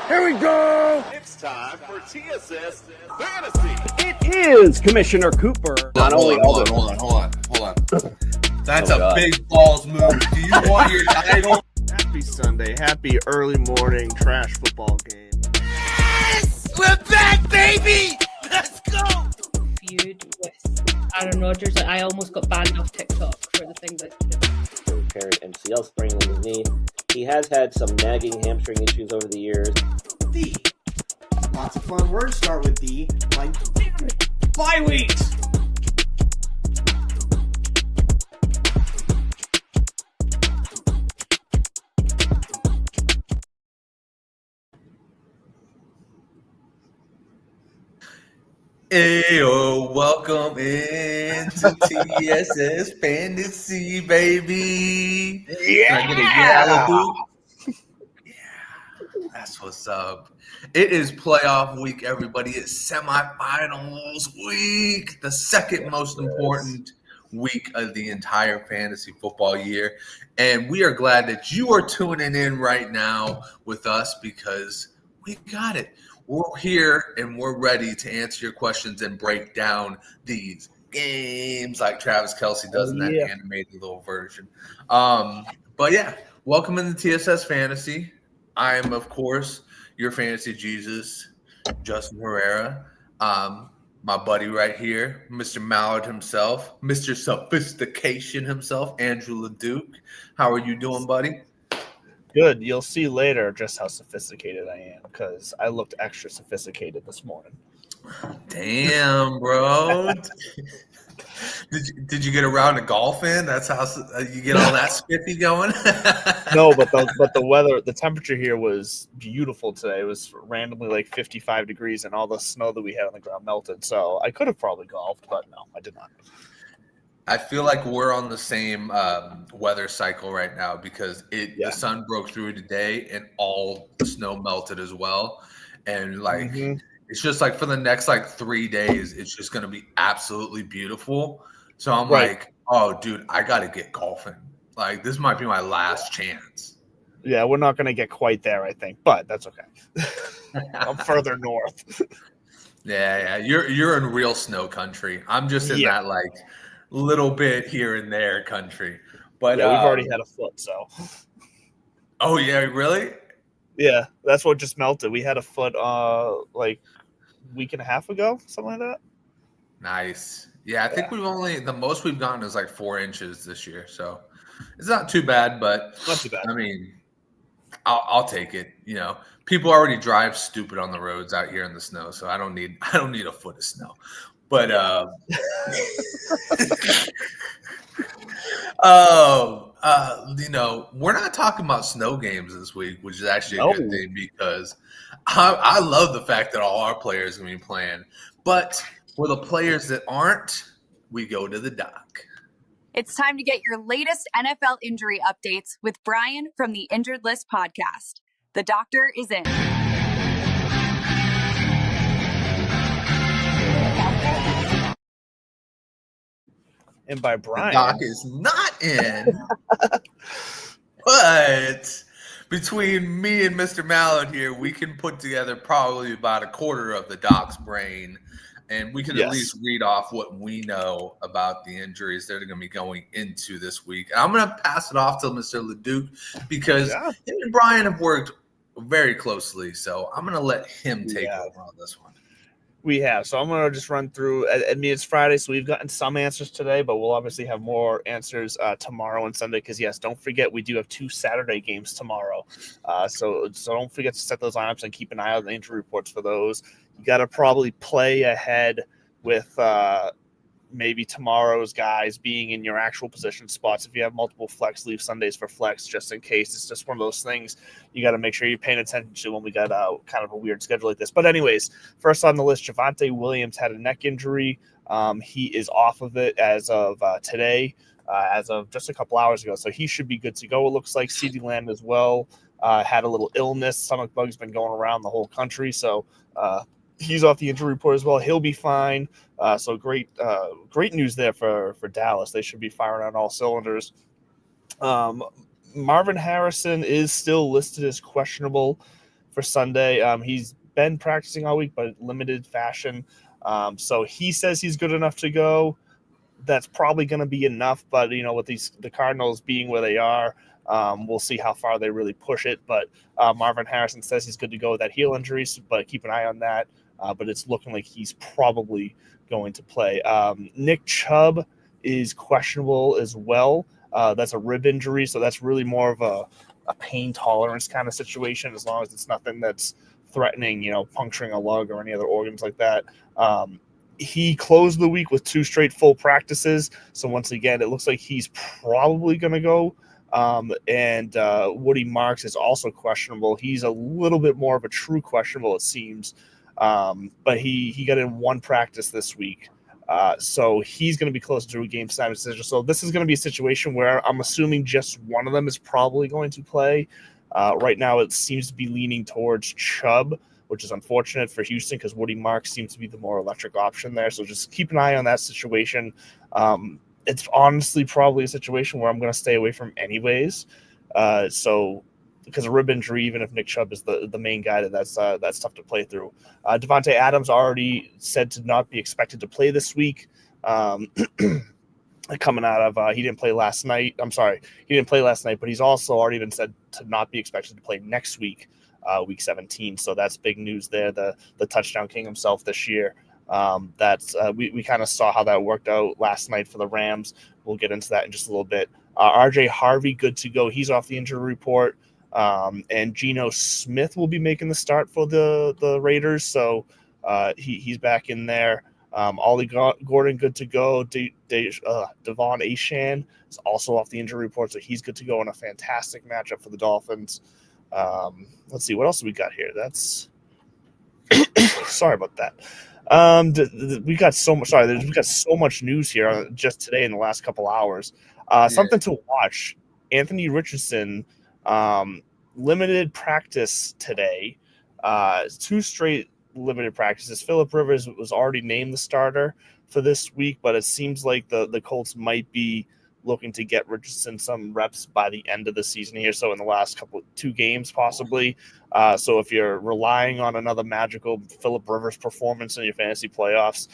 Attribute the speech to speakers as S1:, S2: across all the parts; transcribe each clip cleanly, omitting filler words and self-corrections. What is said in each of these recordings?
S1: Here we go!
S2: It's time for TSS Fantasy.
S1: It is Commissioner Cooper.
S3: Hold on. That's a big balls move. Do you want your title?
S4: Happy Sunday. Happy early morning trash football game.
S5: Yes! We're back, baby! Let's go!
S6: Feud with Aaron Rodgers. I almost got banned off TikTok for the things I did.
S7: Apparent MCL sprain on his knee. He has had some nagging hamstring issues over the years.
S8: D. Lots of fun words start with D. Like, damn it. Bye weeks!
S3: Ayo, welcome into TSS Fantasy, baby. Yeah, that's what's up. It is playoff week, everybody. It's semifinals week, the second most important week of the entire fantasy football year. And we are glad that you are tuning in right now with us because we got it. We're here and we're ready to answer your questions and break down these games like Travis Kelce does in that animated little version. But yeah, welcome into TSS Fantasy. I am, of course, your fantasy Jesus, Justin Herrera. My buddy right here, Mr. Mallard himself, Mr. Sophistication himself, Andrew LeDuc. How are you doing, buddy?
S4: Good. You'll see later just how sophisticated I am because I looked extra sophisticated this morning.
S3: Damn, bro. Did you get a round of golf in? That's how you get all that spiffy going?
S4: No, but the weather, the temperature here was beautiful today. It was randomly like 55 degrees and all the snow that we had on the ground melted. So I could have probably golfed, but no, I did not.
S3: I feel like we're on the same weather cycle right now because the sun broke through today and all the snow melted as well. And it's just like for the next 3 days, it's just going to be absolutely beautiful. So I'm like, oh, dude, I got to get golfing. Like this might be my last chance.
S4: Yeah, we're not going to get quite there, I think, but that's okay. I'm further north.
S3: Yeah. You're in real snow country. I'm just in that little bit here and there country. But
S4: we've already had a foot, so.
S3: Oh yeah, really?
S4: Yeah, that's what just melted. We had a foot week and a half ago, something like that.
S3: Nice. Yeah, I think the most we've gotten is 4 inches this year, so it's not too bad, but
S4: not too bad.
S3: I mean, I'll take it. You know, people already drive stupid on the roads out here in the snow, so I don't need a foot of snow. But we're not talking about snow games this week, which is actually a good thing because I love the fact that all our players are going to be playing. But for the players that aren't, we go to the doc.
S9: It's time to get your latest NFL injury updates with Brian from the Injured List podcast. The doctor is in.
S4: And by Brian,
S3: the doc is not in. But between me and Mr. Mallard here, we can put together probably about a quarter of the doc's brain. And we can at least read off what we know about the injuries that are going to be going into this week. And I'm going to pass it off to Mr. LeDuc because him and Brian have worked very closely. So I'm going to let him take over on this one.
S4: We have. So I'm going to just run through. I mean, it's Friday, so we've gotten some answers today, but we'll obviously have more answers tomorrow and Sunday because, yes, don't forget we do have 2 Saturday games tomorrow. So don't forget to set those lineups and keep an eye on the injury reports for those. You got to probably play ahead with maybe tomorrow's guys being in your actual position spots. If you have multiple flex, leave Sundays for flex just in case. It's just one of those things you got to make sure you're paying attention to when we got kind of a weird schedule like this. But anyways, first on the list, Javonte Williams had a neck injury. He is off of it as of today, as of just a couple hours ago. So he should be good to go. It looks like CeeDee Lamb as well had a little illness. Stomach bug's been going around the whole country. So he's off the injury report as well. He'll be fine. So great news there for Dallas. They should be firing on all cylinders. Marvin Harrison is still listed as questionable. for Sunday. He's been practicing all week, but limited fashion. So he says he's good enough to go. That's probably going to be enough, but with the Cardinals being where they are, we'll see how far they really push it. But Marvin Harrison says he's good to go with that heel injury, but keep an eye on that. But it's looking like he's probably going to play. Nick Chubb is questionable as well. That's a rib injury, so that's really more of a pain tolerance kind of situation, as long as it's nothing that's threatening, puncturing a lung or any other organs like that. He closed the week with 2 straight full practices. So once again, it looks like he's probably going to go. And Woody Marks is also questionable. He's a little bit more of a true questionable, it seems. But he got in 1 practice this week. So he's going to be close to a game time decision. So this is going to be a situation where I'm assuming just one of them is probably going to play. Right now, it seems to be leaning towards Chubb, which is unfortunate for Houston because Woody Marks seems to be the more electric option there. So just keep an eye on that situation. It's honestly probably a situation where I'm going to stay away from anyways. So because a rib injury, even if Nick Chubb is the main guy, that's tough to play through. Devontae Adams already said to not be expected to play this week. Coming out of he didn't play last night. I'm sorry, he didn't play last night, but he's also already been said to not be expected to play next week. Week 17, so that's big news there. The touchdown king himself this year. That's we kind of saw how that worked out last night for the Rams. We'll get into that in just a little bit. RJ Harvey, good to go. He's off the injury report. And Geno Smith will be making the start for the Raiders, so he's back in there. Ollie Gordon, good to go. Devon Achane is also off the injury report, so he's good to go in a fantastic matchup for the Dolphins. Let's see what else we got here. That's sorry about that. We got so much. Sorry, we got so much news here just today in the last couple hours. Something to watch. Anthony Richardson, limited practice today. 2 straight limited practices. Phillip Rivers was already named the starter for this week, but it seems like the Colts might be looking to get Richardson some reps by the end of the season here. So in the last 2 games, possibly. So if you're relying on another magical Phillip Rivers performance in your fantasy playoffs,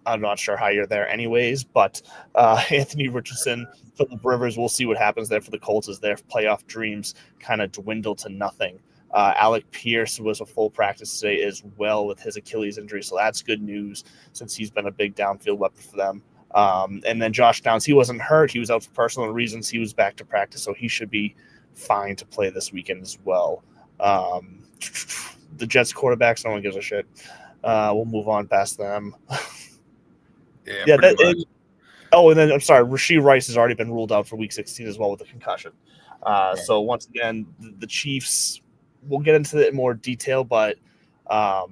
S4: I'm not sure how you're there anyways, but Anthony Richardson, Phillip Rivers, we'll see what happens there for the Colts as their playoff dreams kind of dwindle to nothing. Alec Pierce was a full practice today as well with his Achilles injury, so that's good news since he's been a big downfield weapon for them. And then Josh Downs, he wasn't hurt. He was out for personal reasons. He was back to practice, so he should be fine to play this weekend as well. The Jets quarterbacks, no one gives a shit. We'll move on past them.
S3: Yeah.
S4: And then I'm sorry, Rashee Rice has already been ruled out for Week 16 as well with a concussion. So once again, the Chiefs. We'll get into it in more detail, but I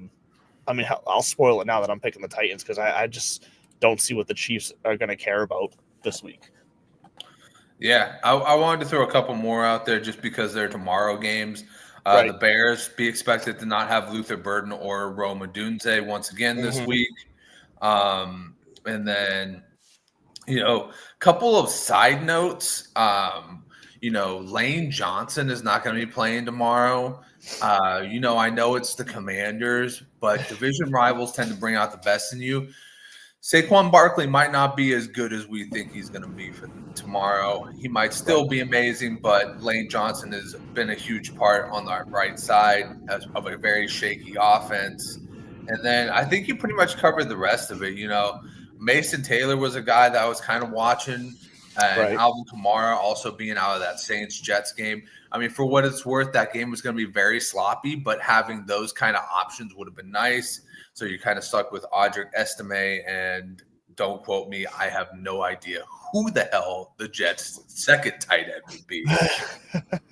S4: mean, I'll spoil it now that I'm picking the Titans because I just don't see what the Chiefs are going to care about this week.
S3: Yeah, I wanted to throw a couple more out there just because they're tomorrow games.
S4: Right.
S3: The Bears be expected to not have Luther Burden or Rome Odunze once again this week. And then, a couple of side notes. Lane Johnson is not going to be playing tomorrow. I know it's the Commanders, but division rivals tend to bring out the best in you. Saquon Barkley might not be as good as we think he's going to be for tomorrow. He might still be amazing, but Lane Johnson has been a huge part on the right side of a very shaky offense. And then I think you pretty much covered the rest of it. Mason Taylor was a guy that I was kind of watching. And Alvin Kamara also being out of that Saints-Jets game. I mean, for what it's worth, that game was going to be very sloppy, but having those kind of options would have been nice. So you're kind of stuck with Audric Estime, and don't quote me, I have no idea who the hell the Jets' second tight end would be.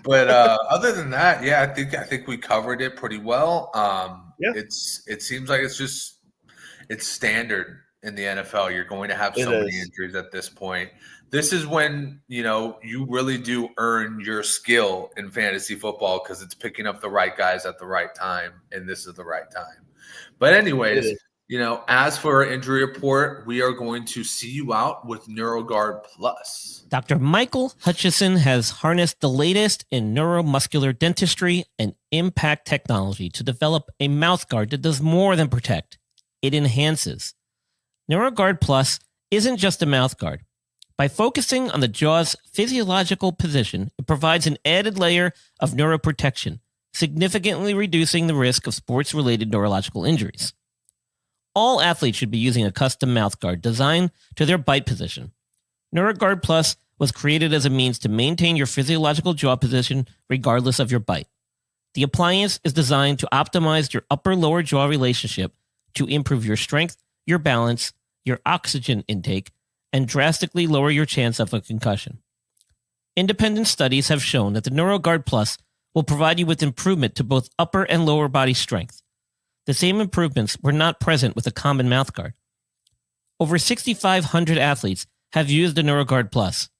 S3: But other than that, I think we covered it pretty well. It seems like it's standard in the NFL. You're going to have so many injuries at this point. This is when, you really do earn your skill in fantasy football because it's picking up the right guys at the right time, and this is the right time. But anyways, As for our injury report, we are going to see you out with NeuroGuard Plus.
S10: Dr. Michael Hutchison has harnessed the latest in neuromuscular dentistry and impact technology to develop a mouthguard that does more than protect. It enhances. NeuroGuard Plus isn't just a mouthguard. By focusing on the jaw's physiological position, it provides an added layer of neuroprotection, significantly reducing the risk of sports-related neurological injuries. All athletes should be using a custom mouthguard designed to their bite position. NeuroGuard Plus was created as a means to maintain your physiological jaw position regardless of your bite. The appliance is designed to optimize your upper-lower jaw relationship to improve your strength, your balance, your oxygen intake, and drastically lower your chance of a concussion. Independent studies have shown that the NeuroGuard Plus will provide you with improvement to both upper and lower body strength. The same improvements were not present with a common mouthguard. Over 6,500 athletes have used the NeuroGuard Plus.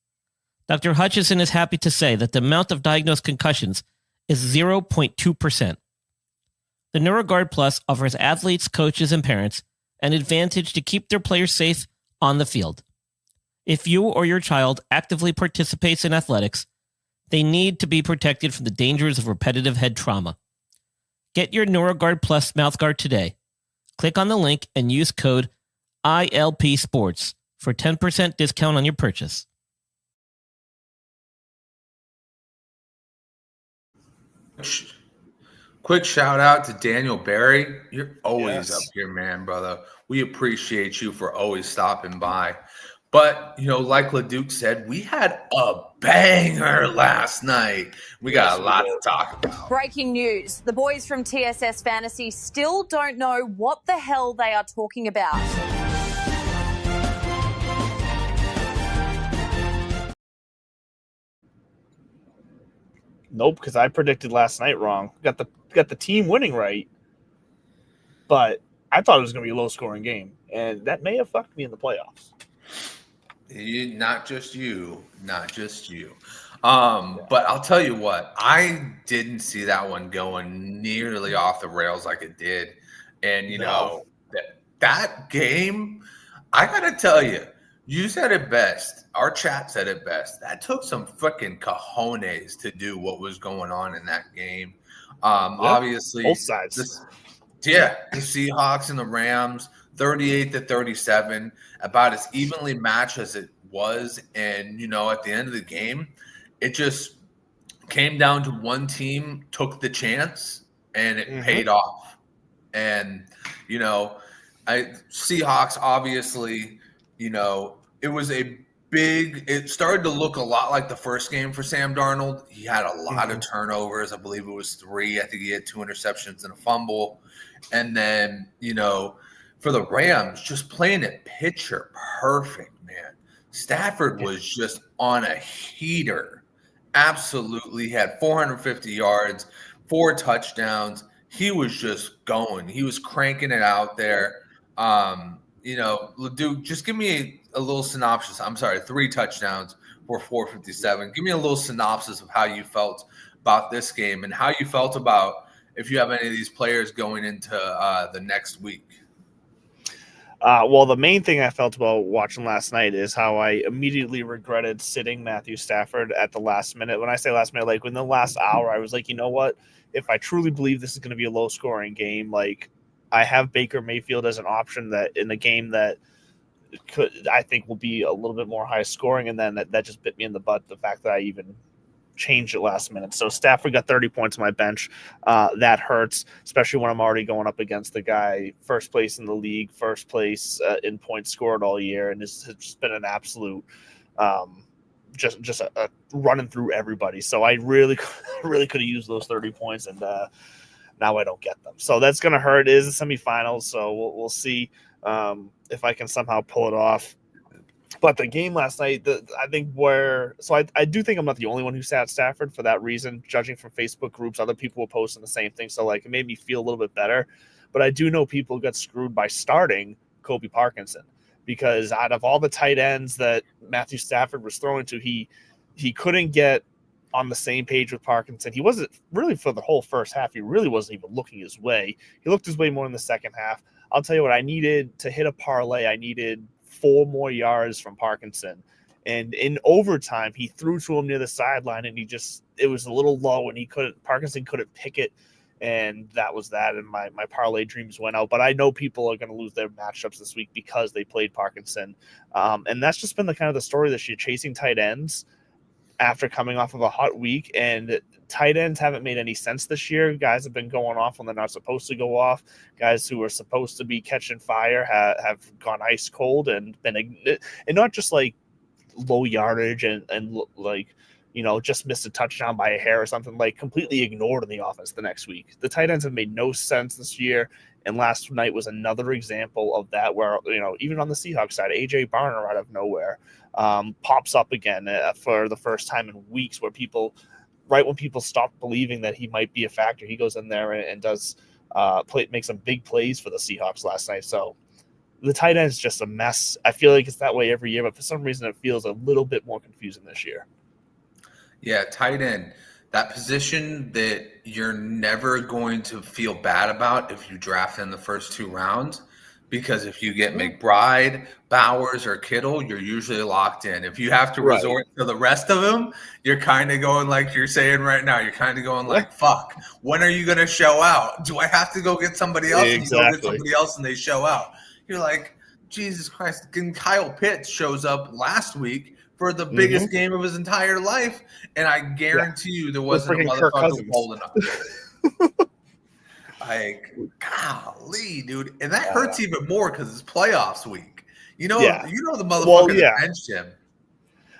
S10: Dr. Hutchison is happy to say that the amount of diagnosed concussions is 0.2%. The NeuroGuard Plus offers athletes, coaches, and parents an advantage to keep their players safe on the field. If you or your child actively participates in athletics, they need to be protected from the dangers of repetitive head trauma. Get your NeuroGuard Plus mouthguard today. Click on the link and use code ILPSports for 10% discount on your purchase.
S3: Quick shout out to Daniel Barry. You're always up here, man, brother. We appreciate you for always stopping by. But, like LeDuc said, we had a banger last night. We got a lot to talk about.
S9: Breaking news. The boys from TSS Fantasy still don't know what the hell they are talking about.
S4: Nope, because I predicted last night wrong. Got the team winning right, but I thought it was going to be a low-scoring game, and that may have fucked me in the playoffs.
S3: Not just you. But I'll tell you what, I didn't see that one going nearly off the rails like it did. And, that game, I got to tell you, you said it best. Our chat said it best. That took some freaking cojones to do what was going on in that game. Obviously,
S4: both sides.
S3: The Seahawks and the Rams, 38-37, about as evenly matched as it was. And, at the end of the game, it just came down to one team took the chance and it paid off. And, Seahawks, obviously, it was it started to look a lot like the first game for Sam Darnold. He had a lot of turnovers. I believe it was 3. I think he had 2 interceptions and a fumble. And then, for the Rams, just playing it picture perfect, man. Stafford was just on a heater. Absolutely had 450 yards, 4 touchdowns. He was just going. He was cranking it out there. LeDuc, just give me a little synopsis. I'm sorry, 3 touchdowns for 457. Give me a little synopsis of how you felt about this game and how you felt about if you have any of these players going into the next week.
S4: Well, the main thing I felt about watching last night is how I immediately regretted sitting Matthew Stafford at the last minute. When I say last minute, like in the last hour, I was like, you know what? If I truly believe this is going to be a low-scoring game, like I have Baker Mayfield as an option that in a game that I think will be a little bit more high-scoring, and then that just bit me in the butt, the fact that I even changed it last minute. So Stafford got 30 points on my bench. That hurts, especially when I'm already going up against the guy first place in the league, first place in points scored all year, and it's just been an absolute just a running through everybody. So I really could have used those 30 points, and now I don't get them. So that's going to hurt. It is the semifinals, so we'll see if I can somehow pull it off. But the game last night, I do think I'm not the only one who sat Stafford for that reason. Judging from Facebook groups, other people were posting the same thing. So, it made me feel a little bit better. But I do know people got screwed by starting Kobe Parkinson because out of all the tight ends that Matthew Stafford was throwing to, he couldn't get on the same page with Parkinson. He wasn't really for the whole first half. He really wasn't even looking his way. He looked his way more in the second half. I'll tell you what, I needed to hit a parlay. I needed 4 more yards from Parkinson. And in overtime, he threw to him near the sideline, and it was a little low, and Parkinson couldn't pick it. And that was that. And my parlay dreams went out. But I know people are going to lose their matchups this week because they played Parkinson. And that's just been the kind of the story this year, chasing tight ends after coming off of a hot week. And tight ends haven't made any sense this year. Guys have been going off when they're not supposed to go off. Guys who are supposed to be catching fire have gone ice cold and not just like low yardage and like, just missed a touchdown by a hair or something, like completely ignored in the offense the next week. The tight ends have made no sense this year. And last night was another example of that where, even on the Seahawks side, A.J. Barner out of nowhere pops up again for the first time in weeks where right when people stop believing that he might be a factor, he goes in there and does make some big plays for the Seahawks last night. So the tight end is just a mess. I feel like it's that way every year, but for some reason it feels a little bit more confusing this year.
S3: Yeah, tight end, that position that you're never going to feel bad about if you draft in the first 2 rounds, because if you get McBride, Bowers, or Kittle, you're usually locked in. If you have to resort to the rest of them, you're kind of going like you're saying right now. You're kind of going like, fuck, when are you going to show out? Do I have to go get somebody else?
S4: Exactly.
S3: And you go get somebody else and they show out. You're like, Jesus Christ. And Kyle Pitts shows up last week for the biggest game of his entire life, and I guarantee you there wasn't a motherfucker holding up. Like, golly, dude. And that hurts even more because it's playoffs week. The motherfucker benched him.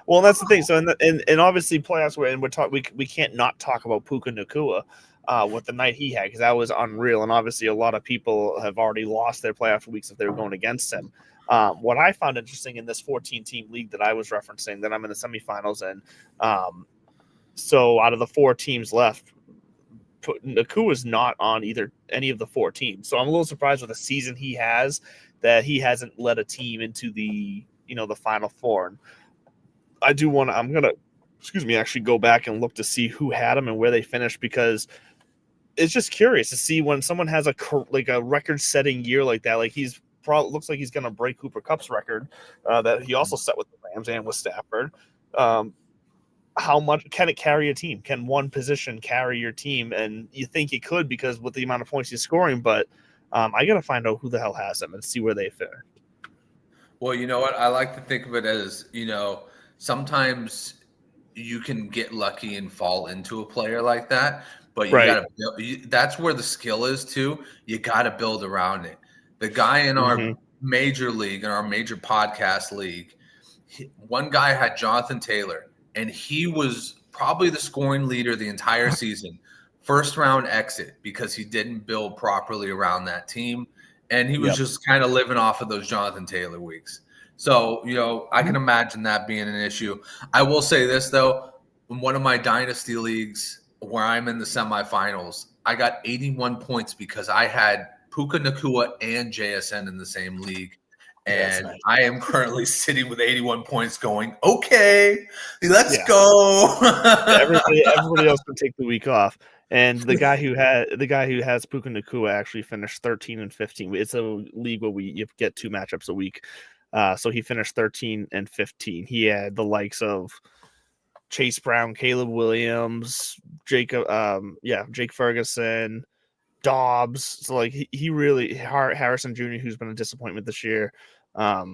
S4: Well, that's the thing. So, and obviously playoffs, we can't not talk about Puka Nacua with the night he had, because that was unreal. And obviously a lot of people have already lost their playoff weeks if they were going against him. What I found interesting in this 14-team league that I was referencing, that I'm in the semifinals in, so out of the 4 teams left, Nakua is not on any of the 4 teams. So I'm a little surprised with the season he has that he hasn't led a team into the Final Four. And I'm going to, actually go back and look to see who had him and where they finished, because it's just curious to see when someone has a record-setting year like that. Like looks like he's going to break Cooper Kupp's record that he also set with the Rams and with Stafford. How much can it carry a team? Can one position carry your team? And you think it could, because with the amount of points he's scoring, but I got to find out who the hell has him and see where they fit.
S3: Well, you know what? I like to think of it as, sometimes you can get lucky and fall into a player like that, but you got to that's where the skill is too. You got to build around it. The guy in our major league, in our major podcast league, one guy had Jonathan Taylor, and he was probably the scoring leader the entire season. First round exit because he didn't build properly around that team. And he was just kind of living off of those Jonathan Taylor weeks. So, I can imagine that being an issue. I will say this, though. In one of my dynasty leagues where I'm in the semifinals, I got 81 points because I had Puka Nacua and JSN in the same league. And nice. I am currently sitting with 81 points going, okay, let's go.
S4: Everybody else can take the week off. And the guy who has Puka Nacua actually finished 13 and 15. It's a league where you get 2 matchups a week. So he finished 13 and 15. He had the likes of Chase Brown, Caleb Williams, Jake Ferguson, Dobbs. So like he really, Harrison Jr., who's been a disappointment this year. A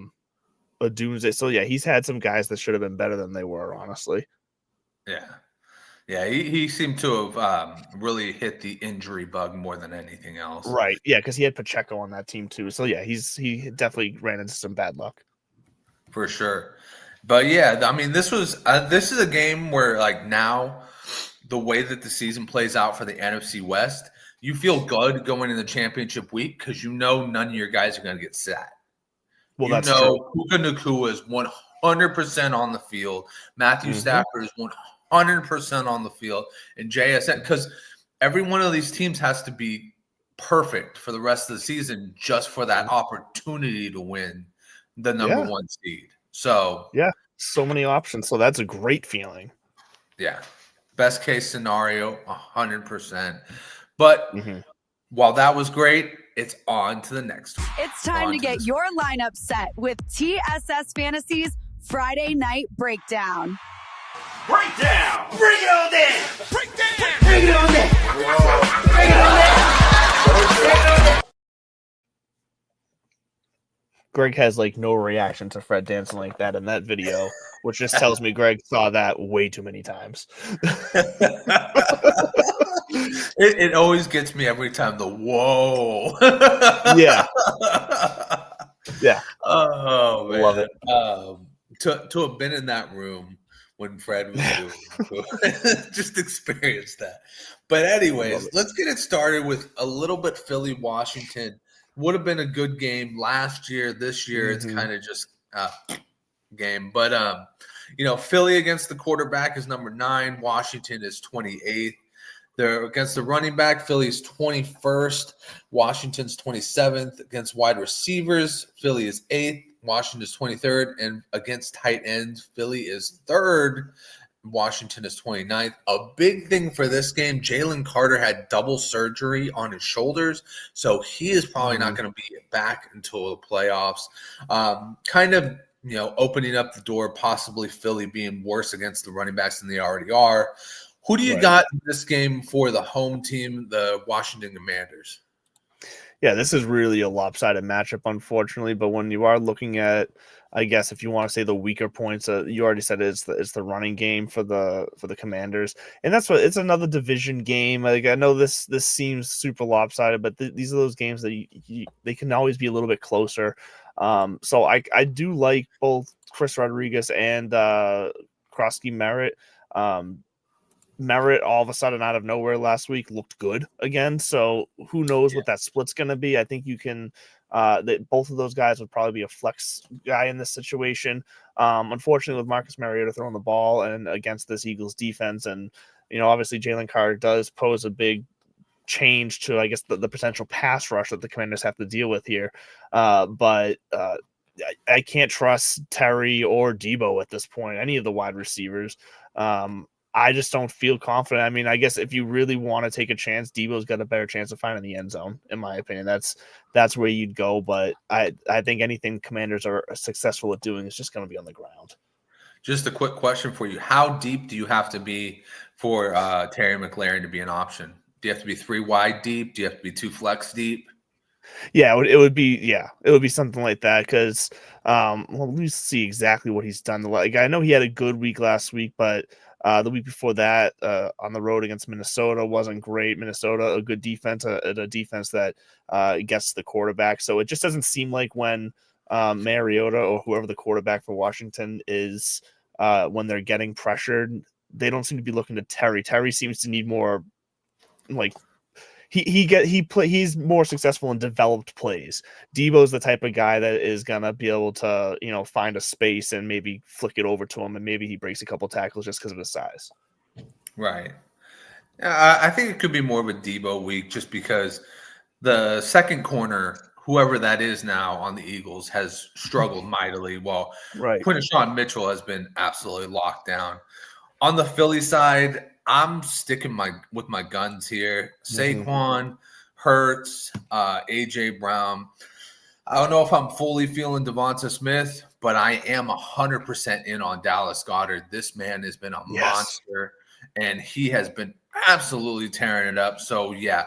S4: Doomsday. So yeah, he's had some guys that should have been better than they were, honestly.
S3: Yeah, he seemed to have really hit the injury bug more than anything else.
S4: Right. Yeah, because he had Pacheco on that team too. So yeah, he definitely ran into some bad luck.
S3: For sure. But yeah, I mean, this is a game where, like, now the way that the season plays out for the NFC West, you feel good going in the championship week because none of your guys are going to get sat.
S4: Well, that's true.
S3: Puka Nacua is 100% on the field. Matthew Stafford is 100% on the field. And JSN, because every one of these teams has to be perfect for the rest of the season just for that opportunity to win the number 1 seed. So
S4: yeah, so many options. So that's a great feeling.
S3: Yeah. Best case scenario, 100%. But while that was great, it's on to the next week.
S9: It's time to get your lineup set with TSS Fantasy's Friday Night Breakdown.
S2: Breakdown.
S5: Bring it on in!
S2: Breakdown.
S5: Bring it on in! Bring it on in!
S4: Greg has like no reaction to Fred dancing like that in that video, which just tells me Greg saw that way too many times.
S3: It always gets me every time. The whoa.
S4: Yeah. Yeah.
S3: Oh man.
S4: Love it.
S3: To have been in that room when Fred was doing it, just experience that. But anyways, let's get it started with a little bit Philly Washington. Would have been a good game last year. This year, it's kind of just game. But Philly against the quarterback is number 9. Washington is 28th. They're against the running back. Philly's 21st. Washington's 27th. Against wide receivers, Philly is 8th. Washington is 23rd. And against tight ends, Philly is 3rd. Washington is 29th. A big thing for this game, Jalen Carter had double surgery on his shoulders, so he is probably not going to be back until the playoffs. Opening up the door, possibly Philly being worse against the running backs than they already are. Who do you got in this game for the home team, the Washington Commanders?
S4: Yeah, this is really a lopsided matchup, unfortunately. But when you are looking at, I guess, if you want to say the weaker points, you already said it's the running game for the Commanders, and that's what it's another division game. Like I know this seems super lopsided, but these are those games that they can always be a little bit closer. So I do like both Chris Rodriguez and Krosky Merritt. Merritt all of a sudden out of nowhere last week looked good again. So who knows what that split's going to be. I think you can that both of those guys would probably be a flex guy in this situation. Unfortunately, with Marcus Mariota throwing the ball and against this Eagles defense, and obviously Jalen Carter does pose a big change to, I guess, the potential pass rush that the Commanders have to deal with here. But I can't trust Terry or Debo at this point, any of the wide receivers. I just don't feel confident. I mean, I guess if you really want to take a chance, Debo's got a better chance of finding the end zone, in my opinion. That's where you'd go. But I think anything Commanders are successful at doing is just going to be on the ground.
S3: Just a quick question for you. How deep do you have to be for Terry McLaurin to be an option? Do you have to be 3 wide deep? Do you have to be 2 flex deep?
S4: Yeah, it would be something like that because let me see exactly what he's done. Like I know he had a good week last week, but the week before that on the road against Minnesota wasn't great. Minnesota, a good defense, a defense that gets the quarterback. So it just doesn't seem like when Mariota or whoever the quarterback for Washington is, when they're getting pressured, they don't seem to be looking to Terry. Terry seems to need more like he's more successful in developed plays. Debo's the type of guy that is gonna be able to, find a space and maybe flick it over to him, and maybe he breaks a couple tackles just because of his size.
S3: Right. I think it could be more of a Debo week just because the second corner, whoever that is now on the Eagles, has struggled mightily. Well, Quinshon Mitchell has been absolutely locked down. On the Philly side, I'm sticking with my guns here. Saquon, Hurts, AJ Brown. I don't know if I'm fully feeling Devonta Smith, but I am 100% in on Dallas Goedert. This man has been a monster, and he has been absolutely tearing it up. So yeah,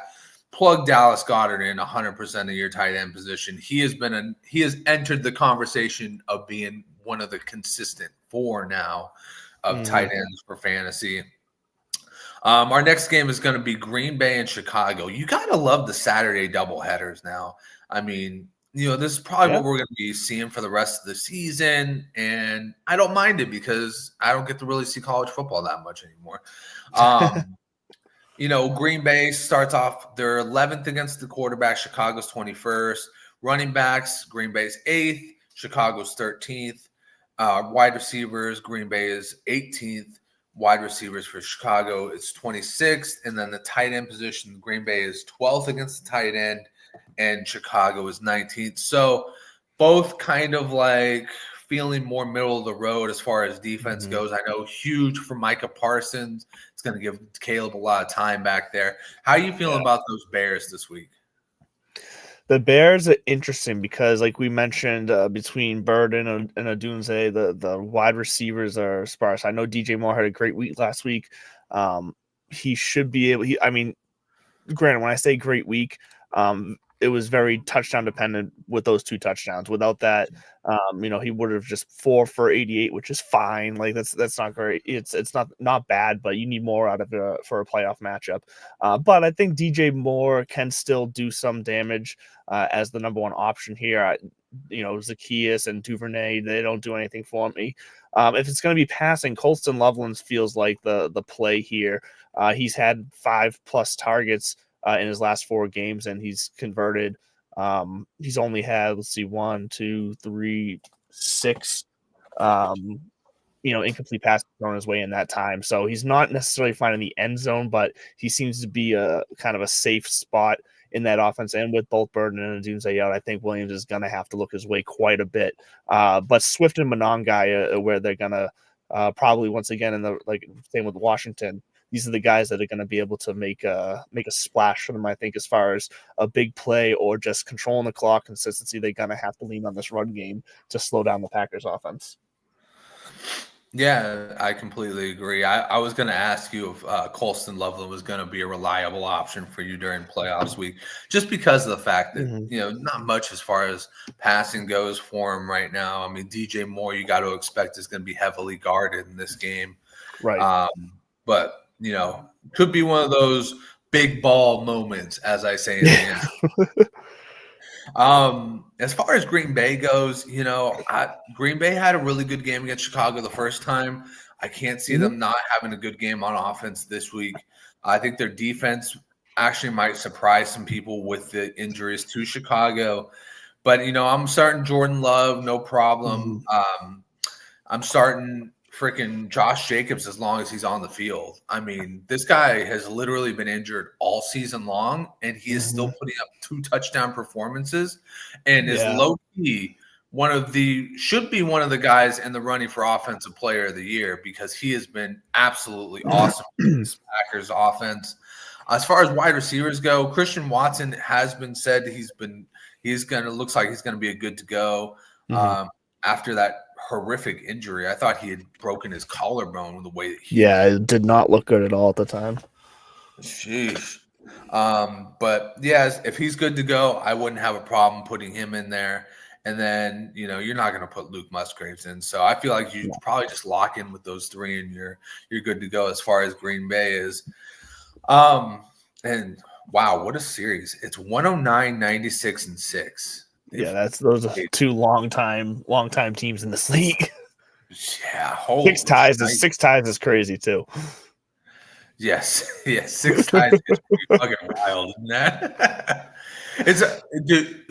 S3: plug Dallas Goedert in 100% of your tight end position. He has entered the conversation of being one of the consistent 4 now of tight ends for fantasy. Our next game is going to be Green Bay and Chicago. You got to love the Saturday doubleheaders now. I mean, this is probably what we're going to be seeing for the rest of the season, and I don't mind it because I don't get to really see college football that much anymore. Green Bay starts off, they're 11th against the quarterback. Chicago's 21st. Running backs, Green Bay's 8th. Chicago's 13th. Wide receivers, Green Bay is 18th. Wide receivers for Chicago is 26th. And then the tight end position, Green Bay is 12th against the tight end, and Chicago is 19th. So both kind of like feeling more middle of the road as far as defense goes. I know huge for Micah Parsons. It's going to give Caleb a lot of time back there. How are you feeling about those Bears this week?
S4: The Bears are interesting because, like we mentioned, between Burden and Odunze, the wide receivers are sparse. I know DJ Moore had a great week last week. He should be able. I mean, granted, when I say great week, it was very touchdown dependent with those 2 touchdowns. Without that, he would have just 4 for 88, which is fine. Like that's not great. It's not bad, but you need more out of it for a playoff matchup. But I think DJ Moore can still do some damage as the number 1 option here. Zacchaeus and Duvernay, they don't do anything for me. If it's going to be passing, Colston Loveland feels like the play here. He's had 5+ targets in his last 4 games, and he's converted. He's only had, 1, 2, 3, 6, incomplete passes thrown his way in that time. So he's not necessarily finding the end zone, but he seems to be a kind of a safe spot in that offense. And with both Burden and Odunze out, I think Williams is going to have to look his way quite a bit. But Swift and Monongai, where they're going to probably once again same with Washington. These are the guys that are going to be able to make a splash for them, I think, as far as a big play or just controlling the clock consistency. They're going to have to lean on this run game to slow down the Packers offense.
S3: Yeah, I completely agree. I was going to ask you if Colston Loveland was going to be a reliable option for you during playoffs week, just because of the fact that, not much as far as passing goes for him right now. I mean, DJ Moore, you got to expect is going to be heavily guarded in this game.
S4: Right.
S3: But could be one of those big ball moments, as I say in the end. As far as Green Bay goes, Green Bay had a really good game against Chicago the first time. I can't see them not having a good game on offense this week. I think their defense actually might surprise some people with the injuries to Chicago. But, I'm starting Jordan Love, no problem. I'm starting freaking Josh Jacobs as long as he's on the field. I mean, this guy has literally been injured all season long, and he is still putting up 2 touchdown performances and is low-key should be one of the guys in the running for Offensive Player of the Year, because he has been absolutely awesome in this Packers offense. As far as wide receivers go, Christian Watson has been said looks like he's going to be a good to go after that horrific injury. I thought he had broken his collarbone the way that
S4: it did not look good at all at the time.
S3: Sheesh. But yeah, if he's good to go, I wouldn't have a problem putting him in there. And then, you're not going to put Luke Musgraves in. So I feel like you probably just lock in with those 3 and you're good to go as far as Green Bay is. And wow, what a series. It's 109, 96, and 6.
S4: Yeah, those are 2 long time teams in this league.
S3: Yeah,
S4: 6 ties is crazy too.
S3: Yes, 6 ties is pretty fucking wild, isn't that?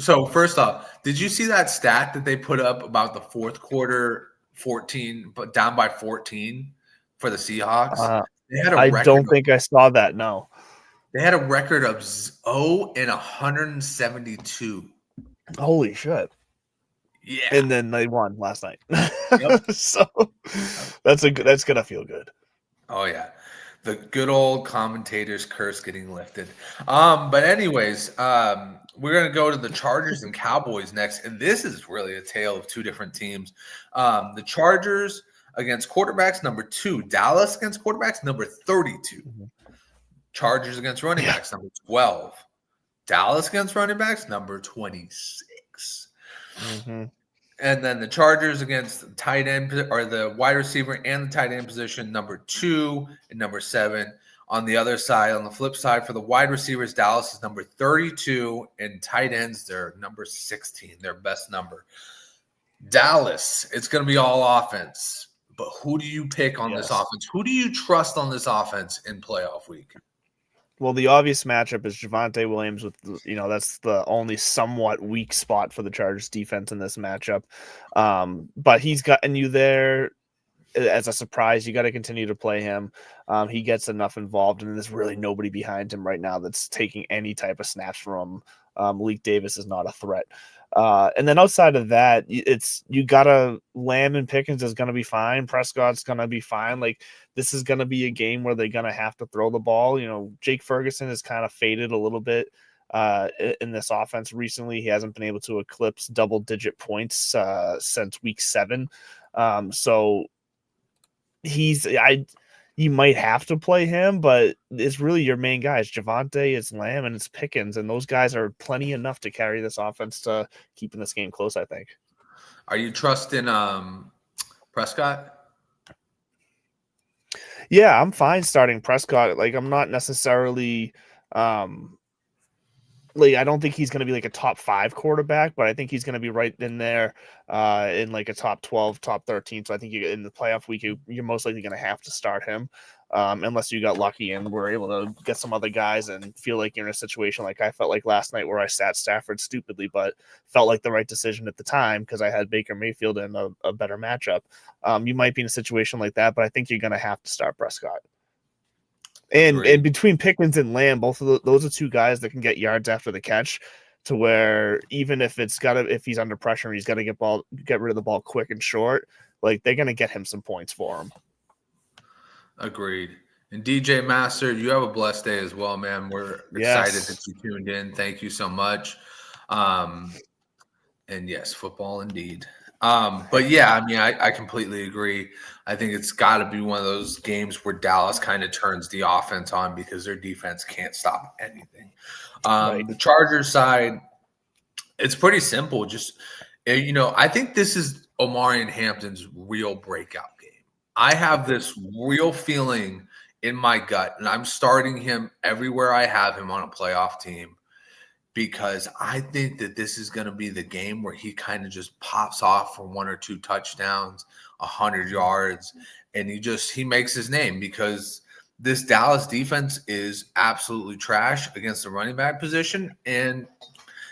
S3: So first off, did you see that stat that they put up about the fourth quarter 14, but down by 14 for the Seahawks?
S4: I don't think I saw that. No,
S3: they had a record of 0-172.
S4: Holy shit.
S3: Yeah.
S4: And then they won last night. Yep. So that's gonna feel good.
S3: Oh yeah. The good old commentator's curse getting lifted. But anyways, we're gonna go to the Chargers and Cowboys next. And this is really a tale of 2 different teams. The Chargers against quarterbacks number 2, Dallas against quarterbacks number 32. Chargers against running backs number 12. Dallas against running backs, number 26. And then the Chargers against tight end, or the wide receiver and the tight end position, number 2 and number 7. On the other side, on the flip side, for the wide receivers, Dallas is number 32, and tight ends, they're number 16, their best number. Dallas, it's going to be all offense. But who do you pick on this offense? Who do you trust on this offense in playoff week?
S4: Well, the obvious matchup is Javonte Williams with, that's the only somewhat weak spot for the Chargers defense in this matchup. But he's gotten you there as a surprise. You got to continue to play him. He gets enough involved, and there's really nobody behind him right now that's taking any type of snaps from him. Malik Davis is not a threat. And then outside of that, you gotta Lamb and Pickens is gonna be fine. Prescott's gonna be fine. Like, this is gonna be a game where they're gonna have to throw the ball. Jake Ferguson is kind of faded a little bit in this offense recently. He hasn't been able to eclipse double-digit points since week 7. So you might have to play him, but it's really your main guys. Javonte, it's Lamb, and it's Pickens, and those guys are plenty enough to carry this offense to keeping this game close, I think.
S3: Are you trusting Prescott?
S4: Yeah, I'm fine starting Prescott. Like, I'm not necessarily I don't think he's going to be like a top 5 quarterback, but I think he's going to be right in there in like a top 12, top 13. So I think in the playoff week, you're most likely going to have to start him unless you got lucky and were able to get some other guys and feel like you're in a situation like I felt like last night where I sat Stafford stupidly, but felt like the right decision at the time because I had Baker Mayfield in a better matchup. You might be in a situation like that, but I think you're going to have to start Prescott. And between Pickens and Lamb, both of those are 2 guys that can get yards after the catch, to where even if he's under pressure and he's got to get rid of the ball quick and short, like they're gonna get him some points for him.
S3: Agreed. And DJ Master, you have a blessed day as well, man. We're excited that you tuned in. Thank you so much. And yes, football indeed. But yeah, I mean, I completely agree. I think it's got to be one of those games where Dallas kind of turns the offense on because their defense can't stop anything. The Chargers side, it's pretty simple. Just, I think this is Omarion Hampton's real breakout game. I have this real feeling in my gut, and I'm starting him everywhere I have him on a playoff team, because I think that this is going to be the game where he kind of just pops off for 1 or 2 touchdowns, 100 yards, and he makes his name, because this Dallas defense is absolutely trash against the running back position. And,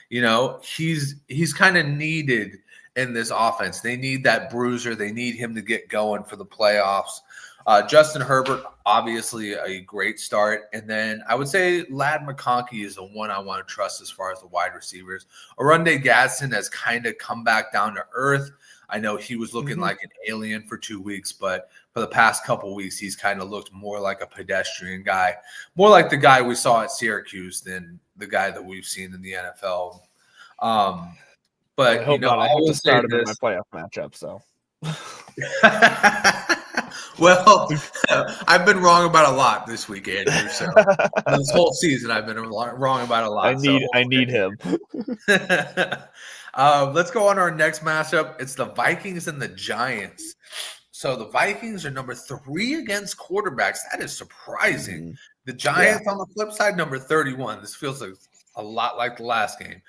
S3: he's kind of needed in this offense. They need that bruiser. They need him to get going for the playoffs. Justin Herbert, obviously a great start. And then I would say Ladd McConkey is the one I want to trust as far as the wide receivers. Arundé Gadsden has kind of come back down to earth. I know he was looking like an alien for 2 weeks, but for the past couple of weeks, he's kind of looked more like a pedestrian guy, more like the guy we saw at Syracuse than the guy that we've seen in the NFL. But
S4: I hope not. I have to start him in my playoff matchup, so.
S3: Well, I've been wrong about a lot this week, Andrew. So this whole season, I've been wrong about a lot.
S4: I need him.
S3: Let's go on our next matchup. It's the Vikings and the Giants. So the Vikings are number 3 against quarterbacks. That is surprising. The Giants on the flip side, number 31. This feels like a lot like the last game.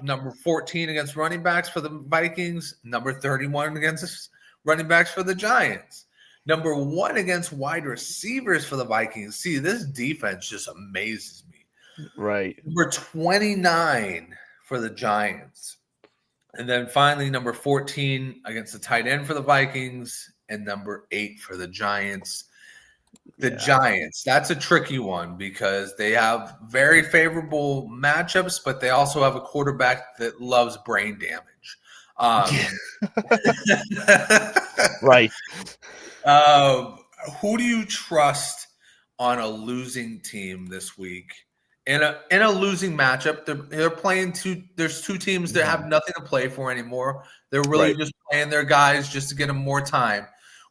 S3: Number 14 against running backs for the Vikings. Number 31 against running backs for the Giants. Number 1 against wide receivers for the Vikings. See, this defense just amazes me.
S4: Right.
S3: Number 29 for the Giants. And then finally, number 14 against the tight end for the Vikings, and number 8 for the Giants. The Giants, that's a tricky one because they have very favorable matchups, but they also have a quarterback that loves brain damage.
S4: Right.
S3: Who do you trust on a losing team this week? In a losing matchup, they're playing there's 2 teams that have nothing to play for anymore. They're really just playing their guys just to get them more time.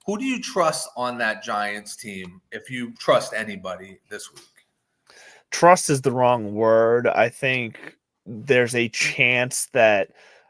S3: Who do you trust on that Giants team, if you trust anybody this week?
S4: Trust is the wrong word. I think there's a chance that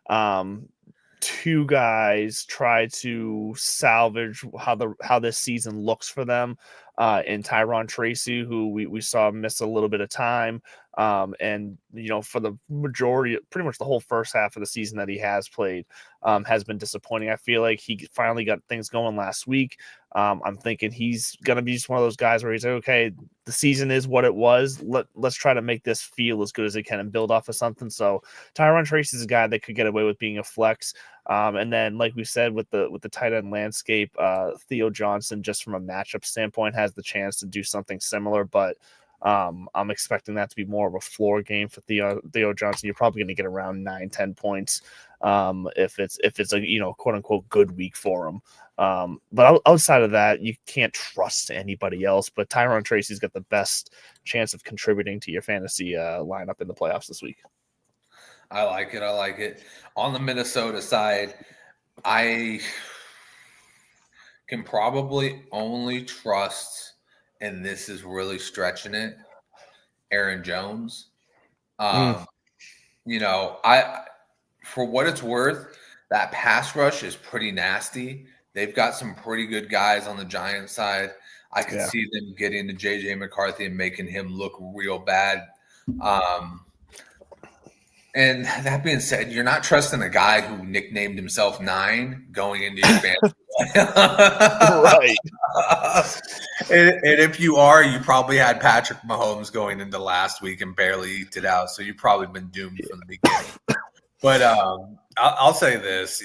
S4: 2 guys try to salvage how this season looks for them. In Tyron Tracy, who we saw miss a little bit of time. And, for the majority, pretty much the whole first half of the season that he has played has been disappointing. I feel like he finally got things going last week. I'm thinking he's going to be just one of those guys where he's like, okay, the season is what it was. Let's try to make this feel as good as it can and build off of something. So Tyron Tracy is a guy that could get away with being a flex. And then, like we said, with the tight end landscape, Theo Johnson, just from a matchup standpoint, has the chance to do something similar. But I'm expecting that to be more of a floor game for Theo Johnson. You're probably going to get around 9-10 points if it's a quote unquote good week for him. But outside of that, you can't trust anybody else. But Tyrone Tracy's got the best chance of contributing to your fantasy lineup in the playoffs this week.
S3: I like it. On the Minnesota side, I can probably only trust, and this is really stretching it, Aaron Jones. I for what it's worth, that pass rush is pretty nasty. They've got some pretty good guys on the Giants side. I can see them getting to JJ McCarthy and making him look real bad. And that being said, you're not trusting a guy who nicknamed himself 9 going into your fantasy.
S4: Right.
S3: And if you are, you probably had Patrick Mahomes going into last week and barely eked it out. So you've probably been doomed from the beginning. But I'll say this,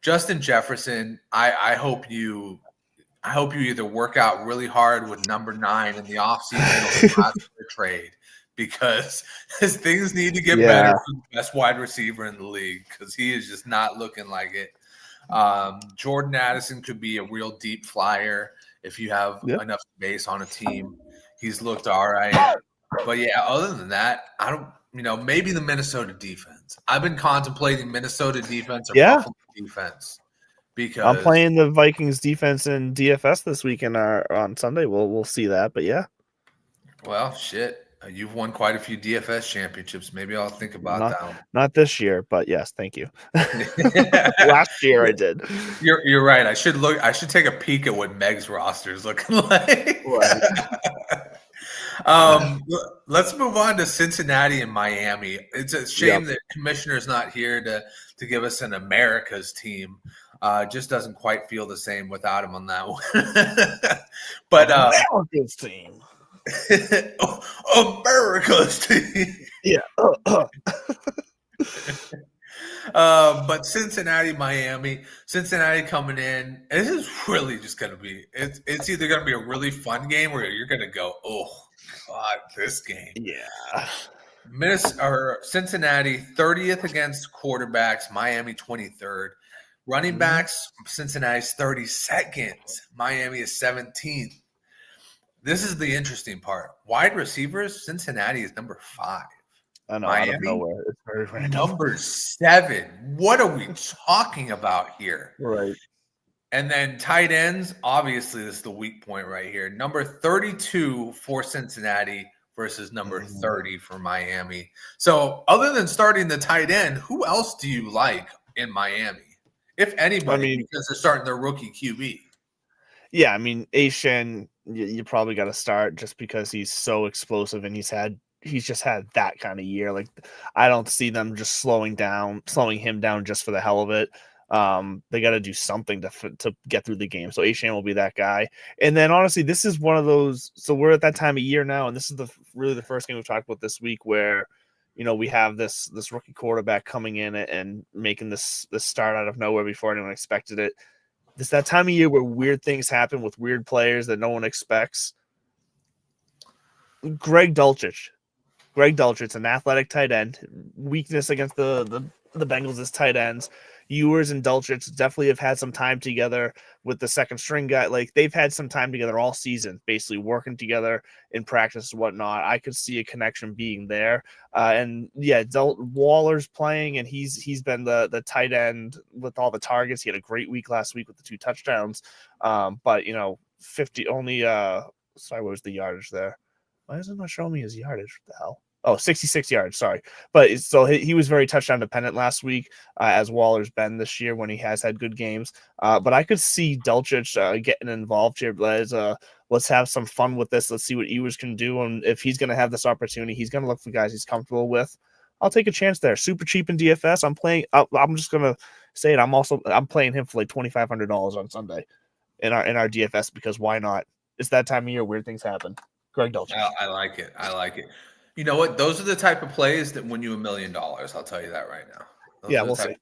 S3: Justin Jefferson, I hope you either work out really hard with number 9 in the offseason or the trade, because things need to get better for the best wide receiver in the league, because he is just not looking like it. Jordan Addison could be a real deep flyer if you have enough space on a team. He's looked all right. But yeah, other than that, I don't, maybe the Minnesota defense. I've been contemplating Minnesota defense or Buffalo defense, because
S4: I'm playing the Vikings defense in DFS this weekend on Sunday. We'll see that, but yeah.
S3: Well, shit. You've won quite a few DFS championships. Maybe I'll think about that one.
S4: Not this year, but yes, thank you. Last year I did.
S3: You're right. I should take a peek at what Meg's roster is looking like. Right. Let's move on to Cincinnati and Miami. It's a shame that Commissioner's not here to give us an America's team. Just doesn't quite feel the same without him on that one. But
S4: America's team.
S3: America's team.
S4: Yeah.
S3: But Cincinnati, Miami, Cincinnati coming in. This is really just going to be. It's either going to be a really fun game or you're going to go, oh God, this game.
S4: Yeah.
S3: Cincinnati 30th against quarterbacks. Miami 23rd. Running backs. Cincinnati's 32nd. Miami is 17th. This is the interesting part. Wide receivers, Cincinnati is number 5.
S4: I know,
S3: Miami,
S4: out of nowhere. It's very random.
S3: Number 7. What are we talking about here?
S4: Right.
S3: And then tight ends, obviously this is the weak point right here. Number 32 for Cincinnati versus number 30 for Miami. So other than starting the tight end, who else do you like in Miami? If anybody, because they're starting their rookie QB.
S4: Yeah, Ashen, you probably got to start just because he's so explosive and he's just had that kind of year. Like, I don't see them just slowing him down just for the hell of it. They got to do something to get through the game. So Ashen will be that guy. And then honestly, this is one of those. So we're at that time of year now, and this is really the first game we've talked about this week where, we have this rookie quarterback coming in and making this start out of nowhere before anyone expected it. It's that time of year where weird things happen with weird players that no one expects. Greg Dulcich, an athletic tight end. Weakness against the Bengals is tight ends. Ewers and Dulcich definitely have had some time together with the second string guy. Like, they've had some time together all season, basically working together in practice and whatnot. I could see a connection being there. Waller's playing, and he's been the tight end with all the targets. He had a great week last week with the 2 touchdowns. But 50 only. Sorry, what was the yardage there? Why is it not showing me his yardage? What the hell? Oh, 66 yards, sorry. But so he was very touchdown dependent last week, as Waller's been this year when he has had good games. But I could see Dulcich getting involved here. Let's have some fun with this. Let's see what Ewers can do. And if he's going to have this opportunity, he's going to look for guys he's comfortable with. I'll take a chance there. Super cheap in DFS. I'm just going to say it. I'm playing him for like $2,500 on Sunday in our DFS, because why not? It's that time of year. Weird things happen. Greg Dulcich.
S3: I like it. You know what? Those are the type of plays that win you $1 million. I'll tell you that right now.
S4: We'll see.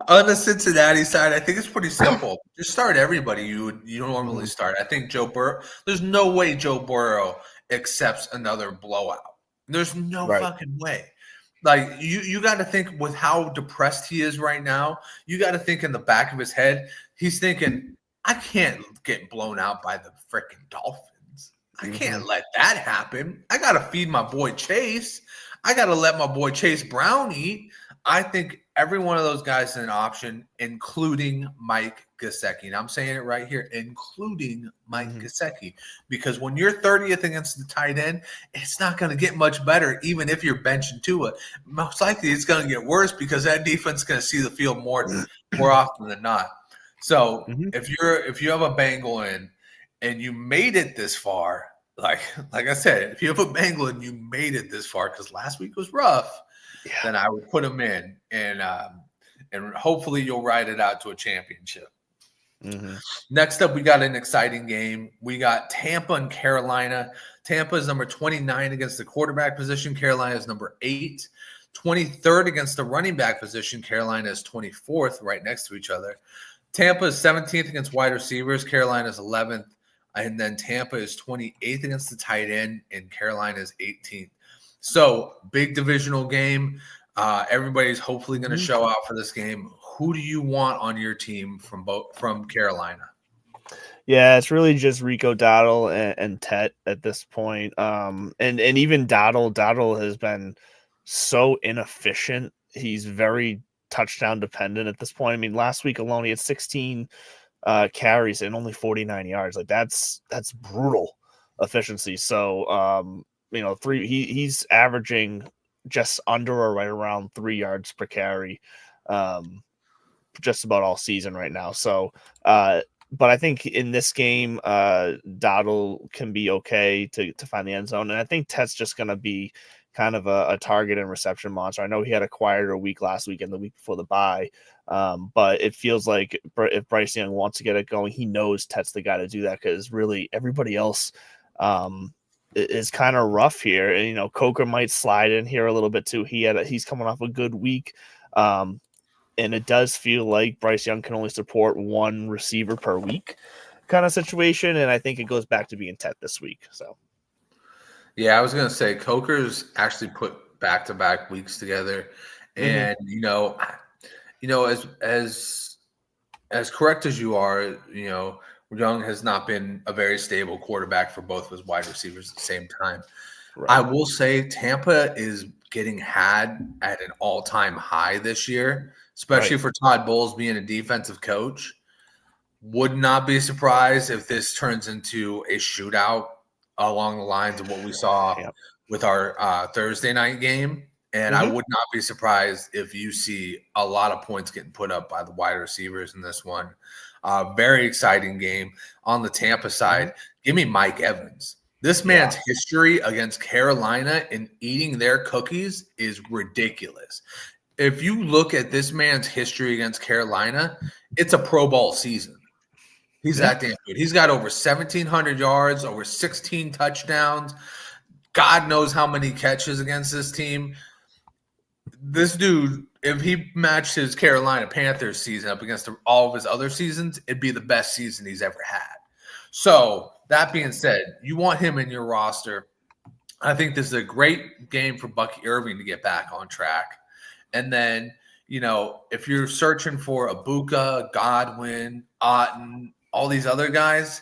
S3: On the Cincinnati side, I think it's pretty simple. Just start everybody you normally start. I think Joe Burrow. There's no way Joe Burrow accepts another blowout. There's no fucking way. Like you got to think with how depressed he is right now. You got to think in the back of his head, he's thinking, I can't get blown out by the freaking Dolphins. I can't let that happen. I got to feed my boy Chase. I got to let my boy Chase Brown eat. I think every one of those guys is an option, including Mike Gesicki. And I'm saying it right here, including Mike Gesicki, because when you're 30th against the tight end, it's not going to get much better, even if you're benching Tua. Most likely it's going to get worse because that defense is going to see the field more often than not. So if you have a Bengal in and you made it this far, like I said, if you have a Bengal and you made it this far, because last week was rough, then I would put him in, and hopefully you'll ride it out to a championship. Next up, we got an exciting game. We got Tampa and Carolina. Tampa is number 29 against the quarterback position. Carolina is number 8. 23rd against the running back position. Carolina is 24th, right next to each other. Tampa is 17th against wide receivers. Carolina is 11th. And then Tampa is 28th against the tight end, and Carolina is 18th. So, big divisional game. Everybody's hopefully going to show out for this game. Who do you want on your team from Carolina?
S4: Yeah, it's really just Rico Dowdle and Tet at this point. And even Dowdle has been so inefficient. He's very touchdown dependent at this point. I mean, last week alone, he had 16 carries and only 49 yards. Like that's brutal efficiency. So, he's averaging just under or right around 3 yards per carry, just about all season right now. So, but I think in this game, Dowdle can be okay to find the end zone. And I think Tet's just going to be kind of a target and reception monster. I know he had a quieter week last week and the week before the bye, but it feels like if Bryce Young wants to get it going, he knows Tet's the guy to do that, because really everybody else is kind of rough here. And, Coker might slide in here a little bit too. He's coming off a good week. And it does feel like Bryce Young can only support one receiver per week kind of situation. And I think it goes back to being Tet this week. So,
S3: yeah, I was going to say Coker's actually put back-to-back weeks together. And, as correct as you are, Young has not been a very stable quarterback for both of his wide receivers at the same time. Right. I will say Tampa is getting had at an all-time high this year, especially for Todd Bowles being a defensive coach. Would not be surprised if this turns into a shootout along the lines of what we saw with our Thursday night game. And I would not be surprised if you see a lot of points getting put up by the wide receivers in this one. Very exciting game. On the Tampa side, give me Mike Evans. This man's history against Carolina and eating their cookies is ridiculous. If you look at this man's history against Carolina, it's a Pro Bowl season. He's that damn good. He's got over 1,700 yards, over 16 touchdowns. God knows how many catches against this team. This dude, if he matched his Carolina Panthers season up against all of his other seasons, it'd be the best season he's ever had. So, that being said, you want him in your roster. I think this is a great game for Bucky Irving to get back on track. And then, if you're searching for Ibuka, Godwin, Otten, all these other guys,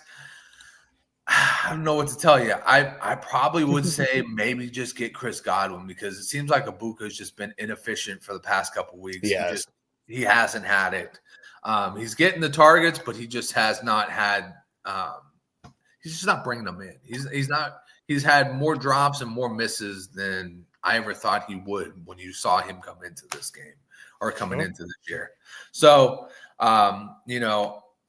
S3: I don't know what to tell you. I probably would say maybe just get Chris Godwin, because it seems like Ibuka has just been inefficient for the past couple weeks.
S4: Yes.
S3: He hasn't had it. He's getting the targets, but he just has not had he's just not bringing them in. He's had more drops and more misses than I ever thought he would when you saw him come into this game or coming into this year. So,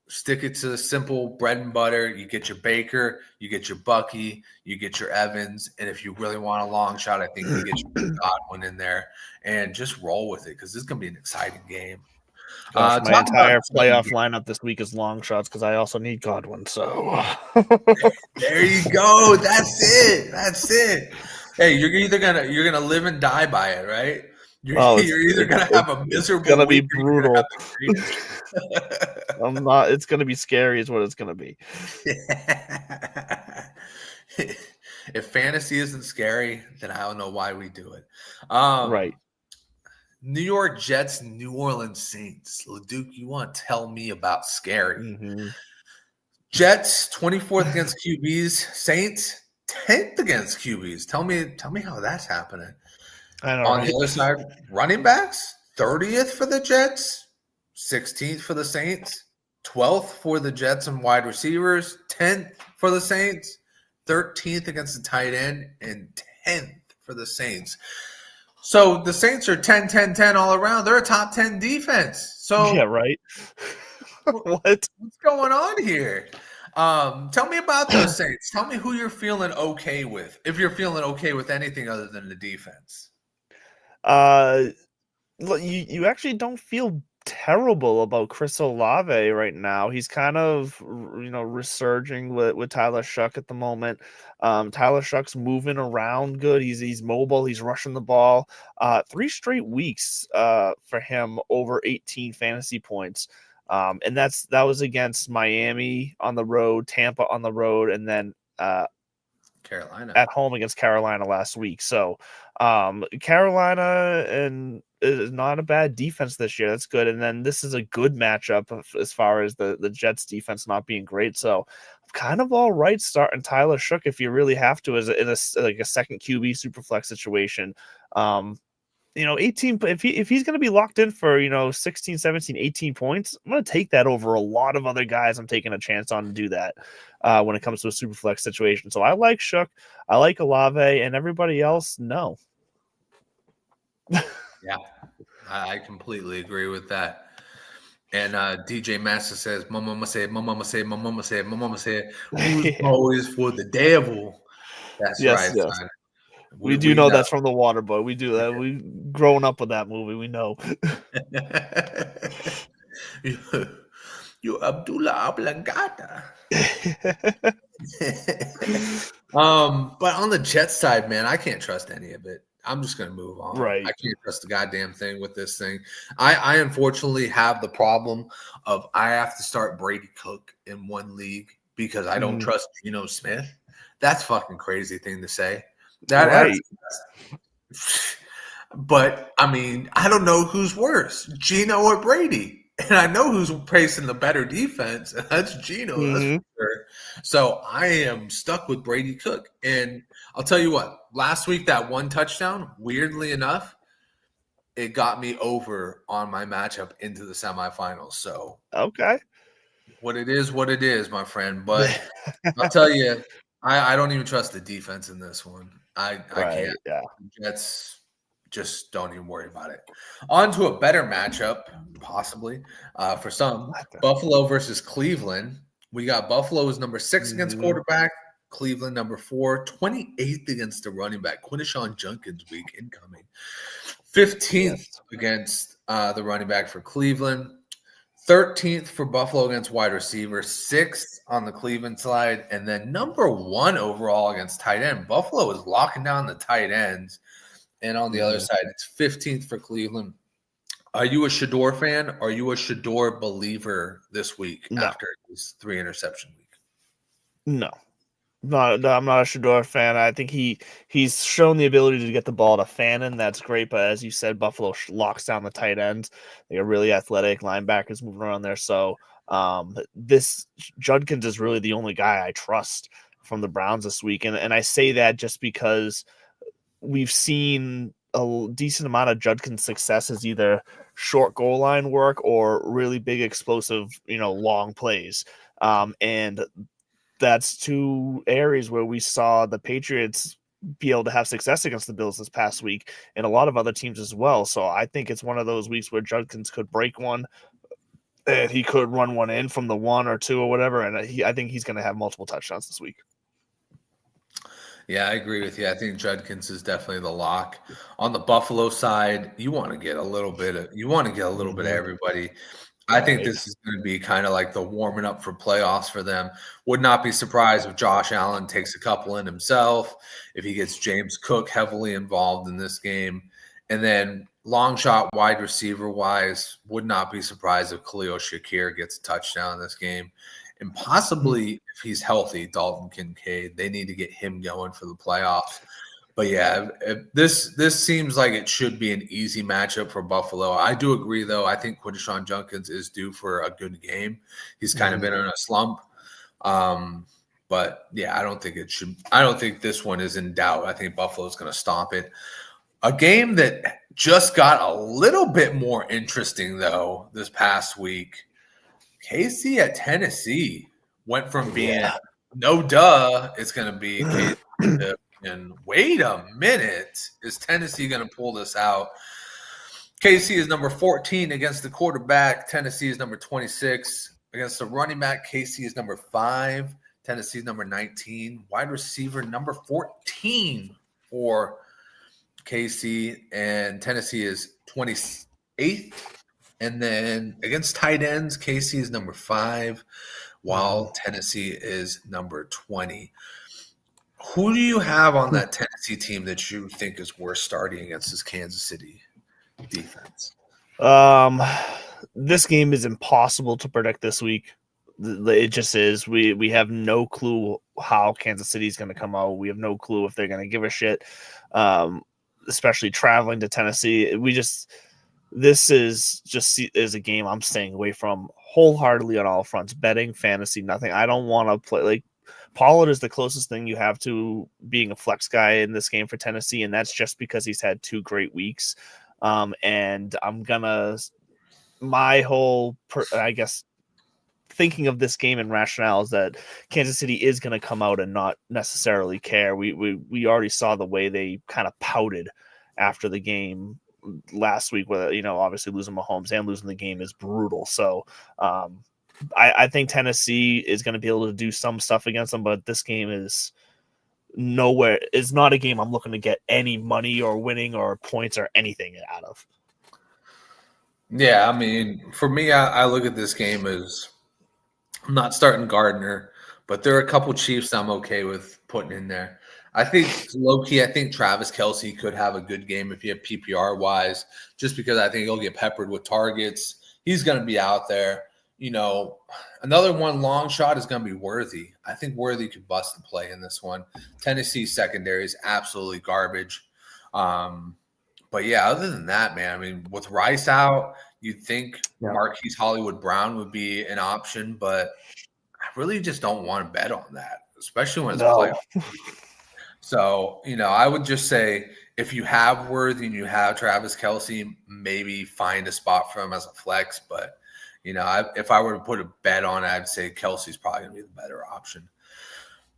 S3: stick it to the simple bread and butter. You get your Baker, you get your Bucky, you get your Evans, and if you really want a long shot, I think you get your Godwin in there and just roll with it, because this is going to be an exciting game.
S4: Gosh, my entire playoff lineup this week is long shots, because I also need Godwin. So
S3: there you go. That's it. Hey, you're gonna live and die by it, right? You're
S4: Oh,
S3: either going to have a miserable
S4: It's gonna be
S3: week or you're gonna
S4: brutal.
S3: have the greatest.
S4: I'm not. It's gonna be scary, is what it's gonna be.
S3: If fantasy isn't scary, then I don't know why we do it.
S4: Right.
S3: New York Jets, New Orleans Saints. LeDuc, you want to tell me about scary?
S4: Mm-hmm.
S3: Jets 24th against QBs. Saints 10th against QBs. Tell me how that's happening.
S4: I know.
S3: On
S4: Right?
S3: the other side, running backs 30th for the Jets, 16th for the Saints, 12th for the Jets and wide receivers, 10th for the Saints, 13th against the tight end, and 10th for the Saints. So the Saints are 10, 10, 10 all around. They're a top 10 defense. So
S4: Yeah, right. What's
S3: going on here? Tell me about those Saints. Tell me who you're feeling okay with, if you're feeling okay with anything other than the defense.
S4: You actually don't feel terrible about Chris Olave right now. He's kind of resurging with Tyler Shuck at the moment. Tyler Shuck's moving around good. He's mobile. He's rushing the ball. 3 straight weeks for him over 18 fantasy points. And that was against Miami on the road, Tampa on the road, and then
S3: Carolina
S4: at home against Carolina last week. So Carolina and is not a bad defense this year. That's good. And then this is a good matchup as far as the Jets defense not being great. So kind of all right starting Tyler Shuck if you really have to in a second QB super flex situation. 18 if he's going to be locked in for 16, 17, 18 points, I'm going to take that over a lot of other guys I'm taking a chance on to do that when it comes to a super flex situation. So I like Shuck, I like Olave, and everybody else, no.
S3: Yeah, I completely agree with that. And DJ Master says, "My mama said, my mama said, my mama said, my mama said, who's always for the devil?" That's right,
S4: yes.
S3: son.
S4: We do know that's from The Water Boy. We do that. We've grown up with that movie. We know.
S3: You Abdullah Oblongata. But on the Jets side, man, I can't trust any of it. I'm just going to move on.
S4: Right.
S3: I can't trust the goddamn thing with this thing. I unfortunately have the problem of I have to start Brady Cook in one league because I don't trust Geno Smith. That's a fucking crazy thing to say.
S4: Right.
S3: But, I mean, I don't know who's worse, Geno or Brady. And I know who's facing the better defense, and that's Geno. That's for sure. So I am stuck with Brady Cook. And I'll tell you what, last week that one touchdown, weirdly enough, it got me over on my matchup into the semifinals. So
S4: okay,
S3: what it is, my friend. But I'll tell you, I don't even trust the defense in this one. I can't.
S4: Yeah.
S3: Jets, just don't even worry about it. On to a better matchup, possibly, for some. Buffalo versus Cleveland. We got Buffalo is number 6 against quarterback. Cleveland number 4. 28th against the running back. Quinishon Junkins week incoming. 15th against the running back for Cleveland. 13th for Buffalo against wide receiver. 6th on the Cleveland side. And then number 1 overall against tight end. Buffalo is locking down the tight ends. And on the other side, it's 15th for Cleveland. Are you a Shador fan? Are you a Shador believer this week after his 3 interception week?
S4: No, I'm not a Shador fan. I think he's shown the ability to get the ball to Fannin. That's great. But as you said, Buffalo locks down the tight ends. They are really athletic linebackers moving around there. So this Judkins is really the only guy I trust from the Browns this week. And I say that just because we've seen a decent amount of Judkins' success as either short goal line work or really big explosive, long plays. And that's 2 areas where we saw the Patriots be able to have success against the Bills this past week and a lot of other teams as well. So I think it's one of those weeks where Judkins could break one and he could run one in from the 1 or 2 or whatever. And I think he's going to have multiple touchdowns this week.
S3: Yeah, I agree with you. I think Judkins is definitely the lock. On the Buffalo side, you want to get a little bit of everybody. I think this is going to be kind of like the warming up for playoffs for them. Would not be surprised if Josh Allen takes a couple in himself, if he gets James Cook heavily involved in this game. And then long shot wide receiver wise, would not be surprised if Khalil Shakir gets a touchdown in this game. And possibly if he's healthy, Dalton Kincaid, they need to get him going for the playoffs. But yeah, this seems like it should be an easy matchup for Buffalo. I do agree, though. I think Quinshon Judkins is due for a good game. He's kind of been in a slump. But yeah, I don't think this one is in doubt. I think Buffalo's going to stomp it. A game that just got a little bit more interesting, though, this past week. KC at Tennessee went from being no duh, it's going to be KC and wait a minute, is Tennessee going to pull this out? KC is number 14 against the quarterback. Tennessee is number 26 against the running back. KC is number 5. Tennessee is number 19. Wide receiver number 14 for KC, and Tennessee is 28th. And then against tight ends, KC is number 5, while Tennessee is number 20. Who do you have on that Tennessee team that you think is worth starting against this Kansas City defense?
S4: This game is impossible to predict this week. It just is. We have no clue how Kansas City is going to come out. We have no clue if they're going to give a shit, especially traveling to Tennessee. This is a game I'm staying away from wholeheartedly on all fronts. Betting, fantasy, nothing. I don't want to play like Pollard is the closest thing you have to being a flex guy in this game for Tennessee, and that's just because he's had 2 great weeks. And I'm gonna thinking of this game and rationale is that Kansas City is going to come out and not necessarily care. We already saw the way they kind of pouted after the game last week, with obviously losing Mahomes and losing the game is brutal. So I think Tennessee is going to be able to do some stuff against them, but this game is nowhere. It's not a game I'm looking to get any money or winning or points or anything out of.
S3: Yeah, I mean, for me, I look at this game as I'm not starting Gardner, but there are a couple Chiefs I'm okay with putting in there. I think low-key, I think Travis Kelce could have a good game if you have PPR-wise, just because I think he'll get peppered with targets. He's going to be out there. Another one long shot is going to be Worthy. I think Worthy could bust the play in this one. Tennessee's secondary is absolutely garbage. But yeah, other than that, man, I mean, with Rice out, you'd think Marquise Hollywood Brown would be an option, but I really just don't want to bet on that, especially when it's playoff. So, I would just say if you have Worthy and you have Travis Kelce, maybe find a spot for him as a flex. But, if I were to put a bet on it, I'd say Kelce's probably going to be the better option.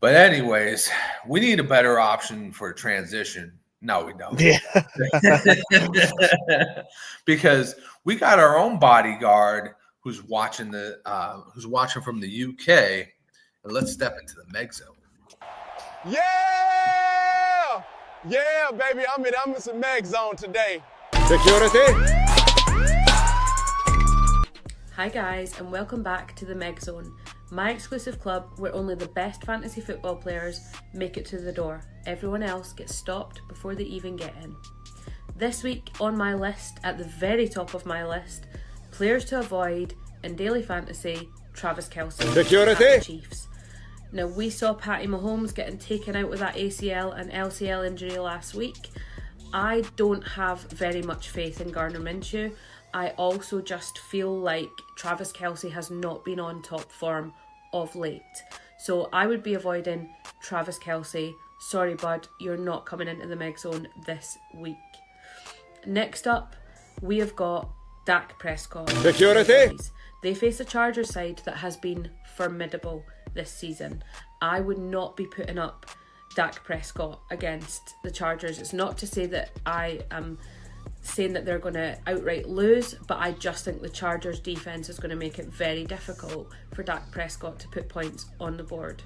S3: But anyways, we need a better option for transition. No, we don't.
S4: Yeah.
S3: Because we got our own bodyguard who's watching from the UK. And let's step into the MEG Zone.
S2: Yeah, baby, I'm in the MEG Zone today.
S5: Security.
S6: Hi guys, and welcome back to the MEG Zone, my exclusive club where only the best fantasy football players make it to the door. Everyone else gets stopped before they even get in. This week on my list, at the very top of my list, players to avoid in daily fantasy, Travis Kelce,
S5: Security.
S6: Chiefs. Now, we saw Patty Mahomes getting taken out with that ACL and LCL injury last week. I don't have very much faith in Gardner Minshew. I also just feel like Travis Kelce has not been on top form of late. So I would be avoiding Travis Kelce. Sorry, bud, you're not coming into the MEG Zone this week. Next up, we have got Dak Prescott.
S5: Security.
S6: They face a Chargers side that has been formidable this season. I would not be putting up Dak Prescott against the Chargers. It's not to say that I am saying that they're going to outright lose, but I just think the Chargers defense is going to make it very difficult for Dak Prescott to put points on the board.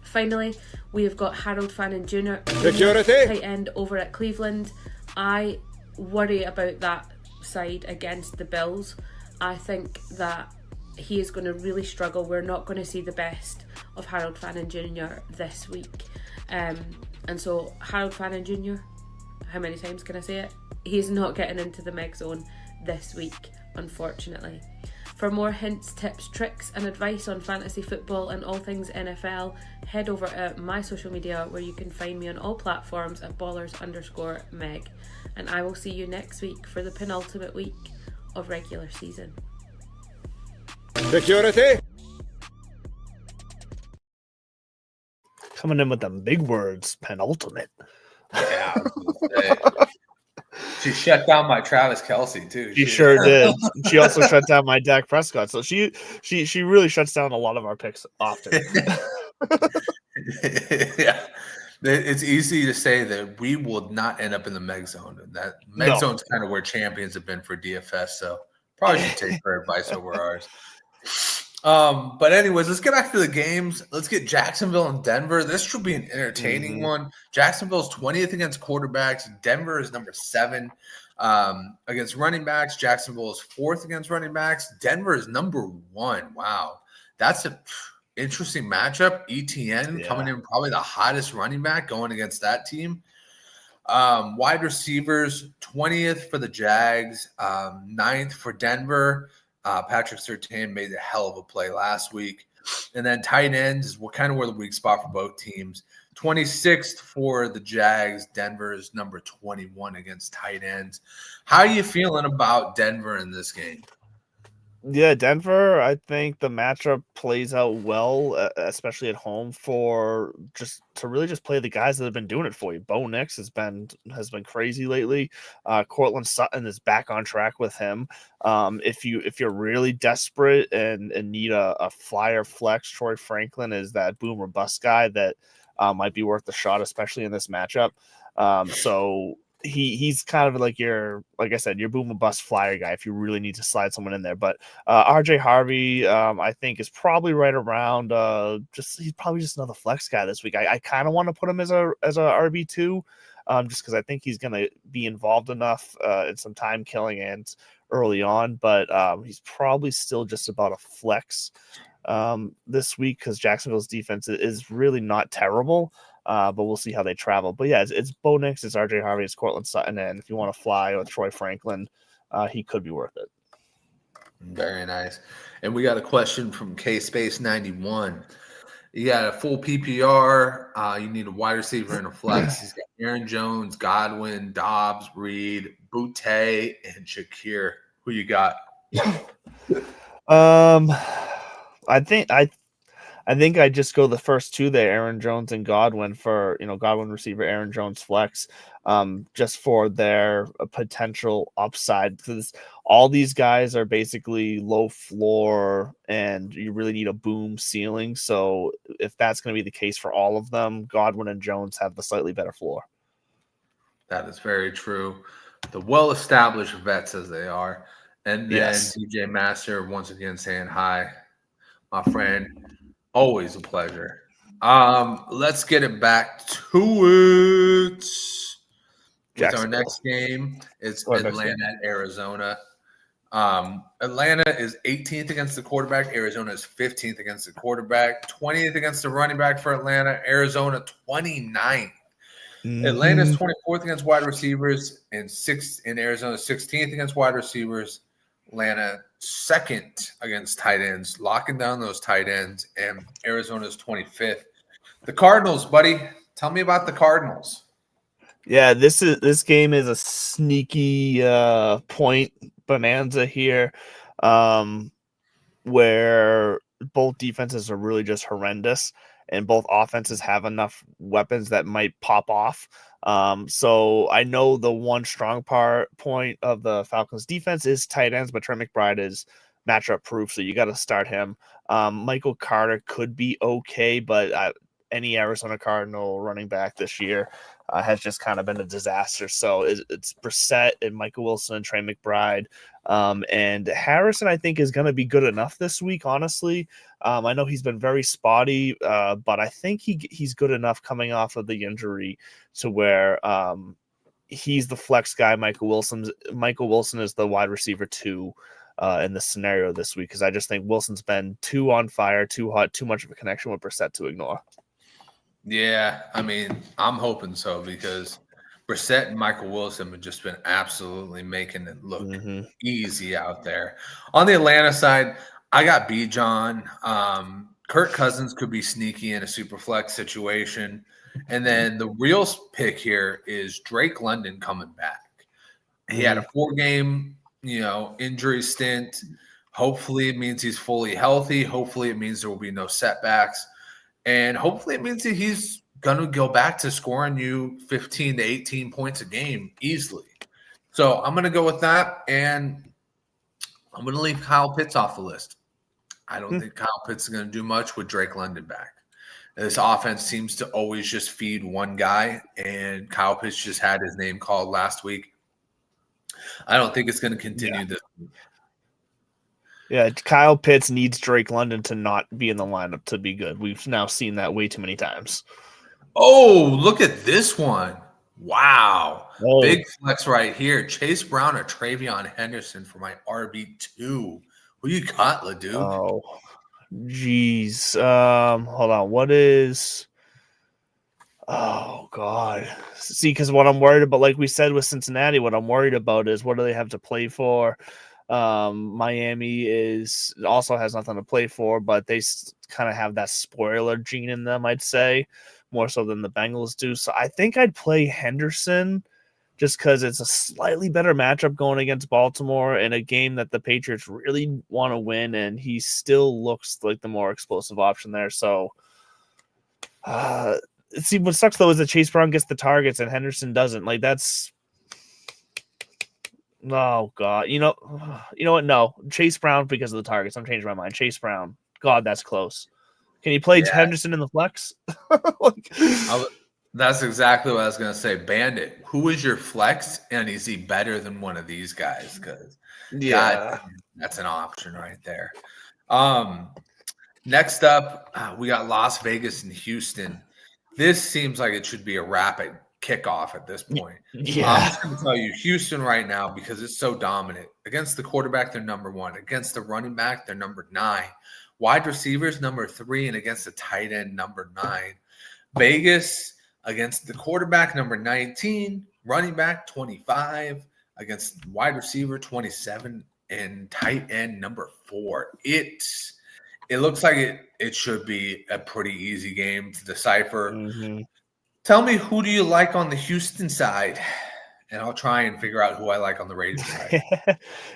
S6: Finally, we have got Harold Fannin Jr.
S5: Security.
S6: tight end over at Cleveland. I worry about that side against the Bills. I think that he is going to really struggle. We're not going to see the best of Harold Fannin Jr. this week. And so Harold Fannin Jr., how many times can I say it? He's not getting into the MEG zone this week, unfortunately. For more hints, tips, tricks, and advice on fantasy football and all things NFL, head over to my social media where you can find me on all platforms at Ballers_Meg. And I will see you next week for the penultimate week of regular season.
S1: Security.
S4: Coming in with them big words, penultimate.
S3: Yeah. She shut down my Travis Kelce too.
S4: She sure did. She also shut down my Dak Prescott. So she really shuts down a lot of our picks often.
S3: Yeah. It's easy to say that we will not end up in the MEG zone. And that MEG zone's kind of where champions have been for DFS. So probably should take her advice over ours. But anyways, let's get back to the games. Let's get Jacksonville and Denver. This should be an entertaining one. Jacksonville's 20th against quarterbacks. Denver is number 7 against running backs. Jacksonville is 4th against running backs. Denver is number 1. Wow. That's an interesting matchup. ETN coming in probably the hottest running back going against that team. Wide receivers, 20th for the Jags, 9th for Denver. Patrick Surtain made a hell of a play last week. And then tight ends is kind of where the weak spot for both teams. 26th for the Jags. Denver is number 21 against tight ends. How are you feeling about Denver in this game?
S4: Yeah, Denver, I think the matchup plays out well, especially at home, for just to really just play the guys that have been doing it for you. Bo Nix has been crazy lately. Cortland Sutton is back on track with him. If you're really desperate and need a flyer flex, Troy Franklin is that boom or bust guy that might be worth the shot, especially in this matchup. So he's kind of like like I said, your boom or bust flyer guy if you really need to slide someone in there. But RJ Harvey, I think, is probably right around he's probably just another flex guy this week. I kind of want to put him as a RB2, just because I think he's going to be involved enough in some time killing and early on, but he's probably still just about a flex this week because Jacksonville's defense is really not terrible. But we'll see how they travel. But yeah, it's Bo Nix, it's RJ Harvey, it's Cortland Sutton, and if you want to fly with Troy Franklin, he could be worth it.
S3: Very nice. And we got a question from K-Space91. You got a full PPR. You need a wide receiver and a flex. He's got Aaron Jones, Godwin, Dobbs, Reed, Boutte, and Shakir. Who you got?
S4: I think I just go the first two there, Aaron Jones and Godwin for, Godwin receiver, Aaron Jones flex, just for their potential upside. Because all these guys are basically low floor and you really need a boom ceiling. So if that's going to be the case for all of them, Godwin and Jones have the slightly better floor.
S3: That is very true. The well-established vets as they are. And then DJ Master once again saying hi, my friend. Always a pleasure. Let's get it back to it. With our next game, it's Atlanta at Arizona. Atlanta is 18th against the quarterback. Arizona is 15th against the quarterback. 20th against the running back for Atlanta. Arizona 29th. Atlanta is 24th against wide receivers and Arizona 16th against wide receivers. Atlanta second against tight ends, locking down those tight ends, and Arizona's 25th. The Cardinals, buddy, tell me about the Cardinals.
S4: Yeah, this game is a sneaky point bonanza here, where both defenses are really just horrendous, and both offenses have enough weapons that might pop off. So I know the one strong point of the Falcons defense is tight ends, but Trey McBride is matchup proof, so you got to start him. Michael Carter could be okay, but any Arizona Cardinal running back this year has just kind of been a disaster. So it's Brissett and Michael Wilson and Trey McBride. And Harrison, I think, is going to be good enough this week, honestly. I know he's been very spotty, but I think he's good enough coming off of the injury to where he's the flex guy. Michael Wilson is the wide receiver 2 in the scenario this week, because I just think Wilson's been too on fire, too hot, too much of a connection with Brissett to ignore.
S3: Yeah, I mean, I'm hoping so, because Brissett and Michael Wilson have just been absolutely making it look easy out there. On the Atlanta side, I got Bijan. Kirk Cousins could be sneaky in a super flex situation. And then the real pick here is Drake London coming back. He had a 4-game, injury stint. Hopefully it means he's fully healthy. Hopefully it means there will be no setbacks. And hopefully it means that he's going to go back to scoring you 15 to 18 points a game easily. So I'm going to go with that, and I'm going to leave Kyle Pitts off the list. I don't think Kyle Pitts is going to do much with Drake London back. This offense seems to always just feed one guy, and Kyle Pitts just had his name called last week. I don't think it's going to continue this week.
S4: Yeah, Kyle Pitts needs Drake London to not be in the lineup to be good. We've now seen that way too many times.
S3: Oh, look at this one. Wow.
S4: Whoa.
S3: Big flex right here. Chase Brown or Travion Henderson for my RB2. Who you got, LaDuke?
S4: Oh, geez. Hold on. What is... Oh, God. See, because what I'm worried about, like we said with Cincinnati, what I'm worried about is what do they have to play for? Miami also has nothing to play for, but they kind of have that spoiler gene in them, I'd say, more so than the Bengals do. So I think I'd play Henderson just because it's a slightly better matchup going against Baltimore in a game that the Patriots really want to win, and he still looks like the more explosive option there. So, see, what sucks though is that Chase Brown gets the targets and Henderson doesn't. Like that's. Oh God! You know what? No, Chase Brown because of the targets. I'm changing my mind. Chase Brown. God, that's close. Can you play Henderson in the flex?
S3: That's exactly what I was going to say. Bandit, who is your flex, and is he better than one of these guys? Because God, that's an option right there. Next up, we got Las Vegas and Houston. This seems like it should be a rapid kickoff at this point. I'm just going to tell you, Houston right now, because it's so dominant. Against the quarterback, they're number 1. Against the running back, they're number 9. Wide receivers, number 3. And against the tight end, number 9. Vegas, against the quarterback, number 19. Running back, 25. Against wide receiver, 27. And tight end, number 4. It looks like it should be a pretty easy game to decipher. Tell me, who do you like on the Houston side? And I'll try and figure out who I like on the Raiders side.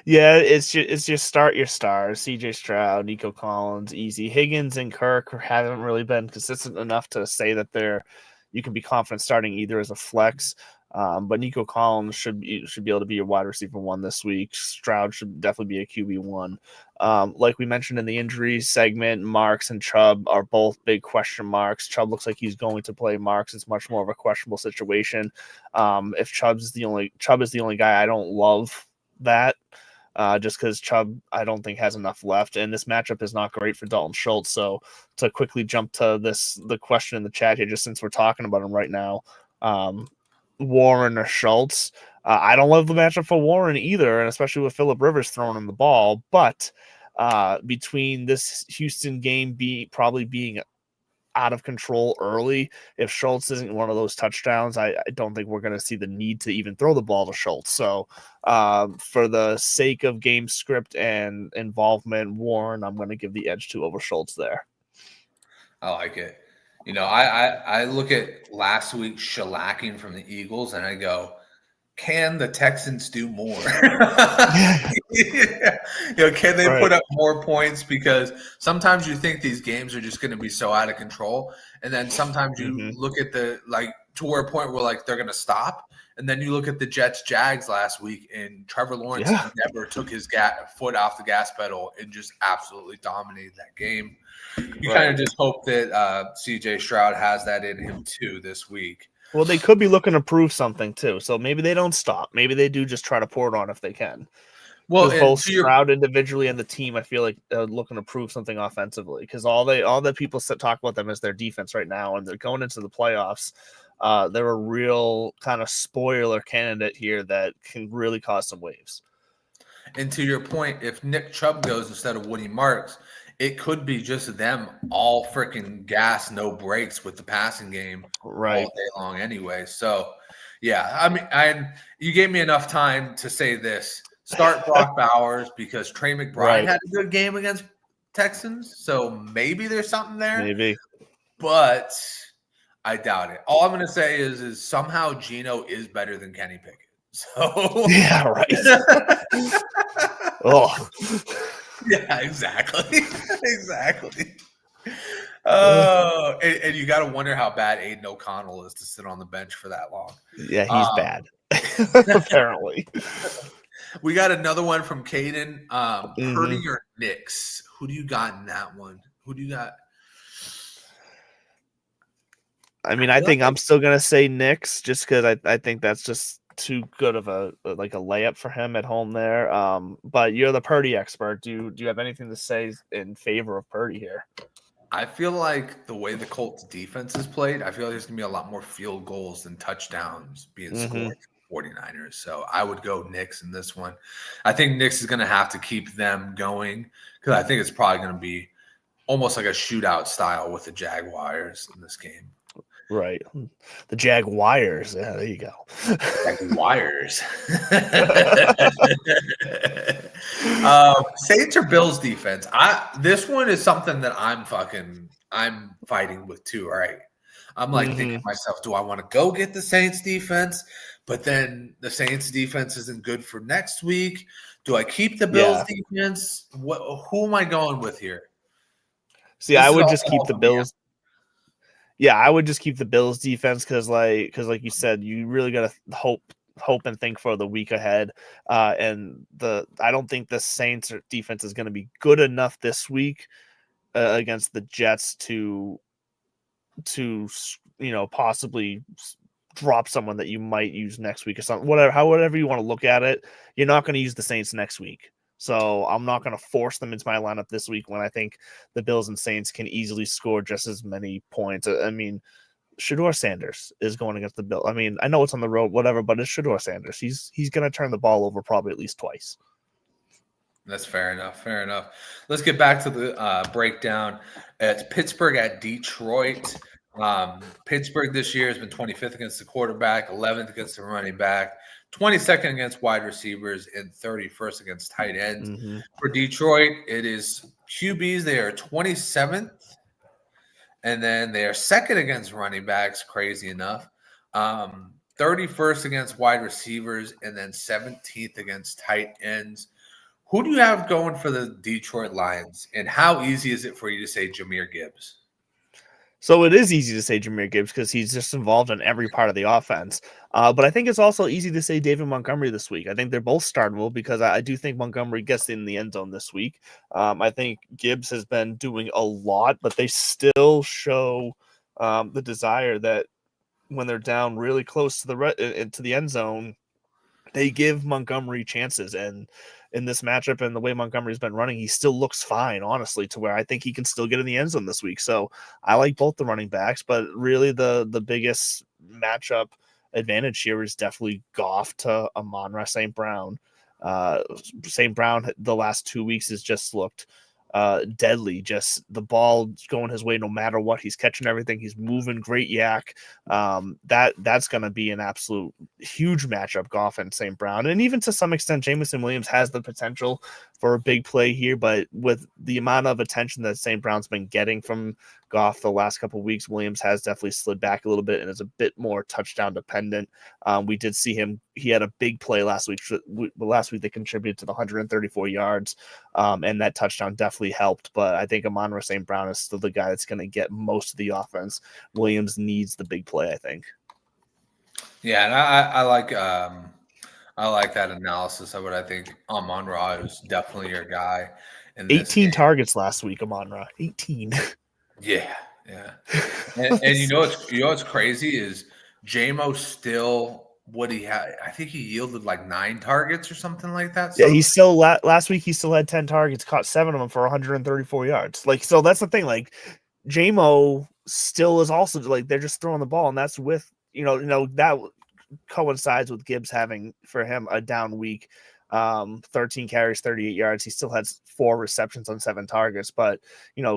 S4: It's just start your stars. CJ Stroud, Nico Collins, easy. Higgins and Kirk haven't really been consistent enough to say that you can be confident starting either as a flex. But Nico Collins should be able to be your wide receiver 1 this week. Stroud should definitely be a QB1. Like we mentioned in the injury segment, Marks and Chubb are both big question marks. Chubb looks like he's going to play. Marks is much more of a questionable situation. If Chubb is the only guy, I don't love that. Just because Chubb, I don't think has enough left, and this matchup is not great for Dalton Schultz. So to quickly jump to the question in the chat here, just since we're talking about him right now, Warren or Schultz. I don't love the matchup for Warren either, and especially with Phillip Rivers throwing him the ball. But between this Houston game probably being out of control early, if Schultz isn't one of those touchdowns, I don't think we're going to see the need to even throw the ball to Schultz. So for the sake of game script and involvement, Warren, I'm going to give the edge to over Schultz there.
S3: I like it. I look at last week's shellacking from the Eagles and I go, can the Texans do more? Can they put up more points? Because sometimes you think these games are just going to be so out of control. And then sometimes you look at to where a point where they're going to stop. And then you look at the Jets-Jags last week, and Trevor Lawrence never took his foot off the gas pedal and just absolutely dominated that game. You kind of just hope that C.J. Stroud has that in him too this week.
S4: Well, they could be looking to prove something too, so maybe they don't stop. Maybe they do just try to pour it on if they can. Well, both Stroud individually and the team, I feel like looking to prove something offensively, because all the people talk about them as their defense right now, and they're going into the playoffs. They're a real kind of spoiler candidate here that can really cause some waves.
S3: And to your point, if Nick Chubb goes instead of Woody Marks, it could be just them all freaking gas, no breaks with the passing game all day long anyway. So, Yeah, I mean, you gave me enough time to say this. Start Brock Bowers because Trey McBride had a good game against Texans, so maybe there's something there.
S4: Maybe.
S3: But I doubt it. All I'm going to say is somehow Geno is better than Kenny Pickett. So
S4: yeah, right. Oh,
S3: yeah, exactly. Exactly. Oh, and you got to wonder how bad Aiden O'Connell is to sit on the bench for that long.
S4: Yeah, he's bad. Apparently.
S3: We got another one from Caden. Purdy or Knicks? Who do you got in that one? Who do you got?
S4: I mean, I think I'm still gonna say Knicks just because I think that's just too good of a layup for him at home there. But you're the Purdy expert. Do you have anything to say in favor of Purdy here?
S3: I feel like the way the Colts defense is played, I feel like there's gonna be a lot more field goals than touchdowns being scored for 49ers. So I would go Knicks in this one. I think Knicks is gonna have to keep them going because I think it's probably gonna be almost like a shootout style with the Jaguars in this game.
S4: Right. The Jaguars. Yeah, there you go.
S3: Jaguars. Saints or Bills defense. This one is something that I'm fighting with too, right? I'm like thinking to myself, do I want to go get the Saints defense? But then the Saints defense isn't good for next week. Do I keep the Bills defense? Who am I going with here?
S4: See, I would just keep the Bills. Yeah, I would just keep the Bills defense because like you said, you really got to hope and think for the week ahead. And I don't think the Saints defense is going to be good enough this week against the Jets to possibly drop someone that you might use next week or something. Whatever you want to look at it, you're not going to use the Saints next week. So I'm not going to force them into my lineup this week when I think the Bills and Saints can easily score just as many points. I mean, Shedeur Sanders is going against the Bills. I mean, I know it's on the road, whatever, but it's Shedeur Sanders. He's going to turn the ball over probably at least twice.
S3: That's fair enough. Fair enough. Let's get back to the breakdown. It's Pittsburgh at Detroit. Pittsburgh this year has been 25th against the quarterback, 11th against the running back, 22nd against wide receivers, and 31st against tight ends. For Detroit, it is QBs. They are 27th, and then they are second against running backs, crazy enough. 31st against wide receivers, and then 17th against tight ends. Who do you have going for the Detroit Lions, and how easy is it for you to say Jahmyr Gibbs?
S4: So it is easy to say Jahmyr Gibbs because he's just involved in every part of the offense. But I think it's also easy to say David Montgomery this week. I think they're both startable because I do think Montgomery gets in the end zone this week. I think Gibbs has been doing a lot, but they still show the desire that when they're down really close to the end zone, they give Montgomery chances. And in this matchup and the way Montgomery's been running, he still looks fine, honestly, to where I think he can still get in the end zone this week. So I like both the running backs, but really the biggest matchup advantage here is definitely Goff to Amon-Ra St. Brown. St. Brown the last 2 weeks has just looked deadly. Just the ball going his way no matter what. He's catching everything. He's moving, great yak. That's going to be an absolute huge matchup, Goff and St. Brown. And even to some extent, Jameson Williams has the potential for a big play here, but with the amount of attention that St. Brown's been getting from Goff the last couple of weeks, Williams has definitely slid back a little bit and is a bit more touchdown dependent. We did see him. He had a big play last week. Last week they contributed to the 134 yards, and that touchdown definitely helped. But I think Amon-Ra St. Brown is still the guy that's going to get most of the offense. Williams needs the big play, I think.
S3: Yeah, and I like that analysis of it. I think Amon-Ra is definitely your guy.
S4: 18 targets last week, Amon-Ra. 18.
S3: Yeah. And you know what's crazy is J-Mo still what he had. I think he yielded like 9 targets or something like that. So.
S4: Yeah, he still last week he still had 10 targets, caught 7 of them for 134 yards. Like, so that's the thing. Like, J-Mo still is also like they're just throwing the ball, and that's with that coincides with Gibbs having for him a down week. 13 carries, 38 yards. He still has 4 receptions on 7 targets, but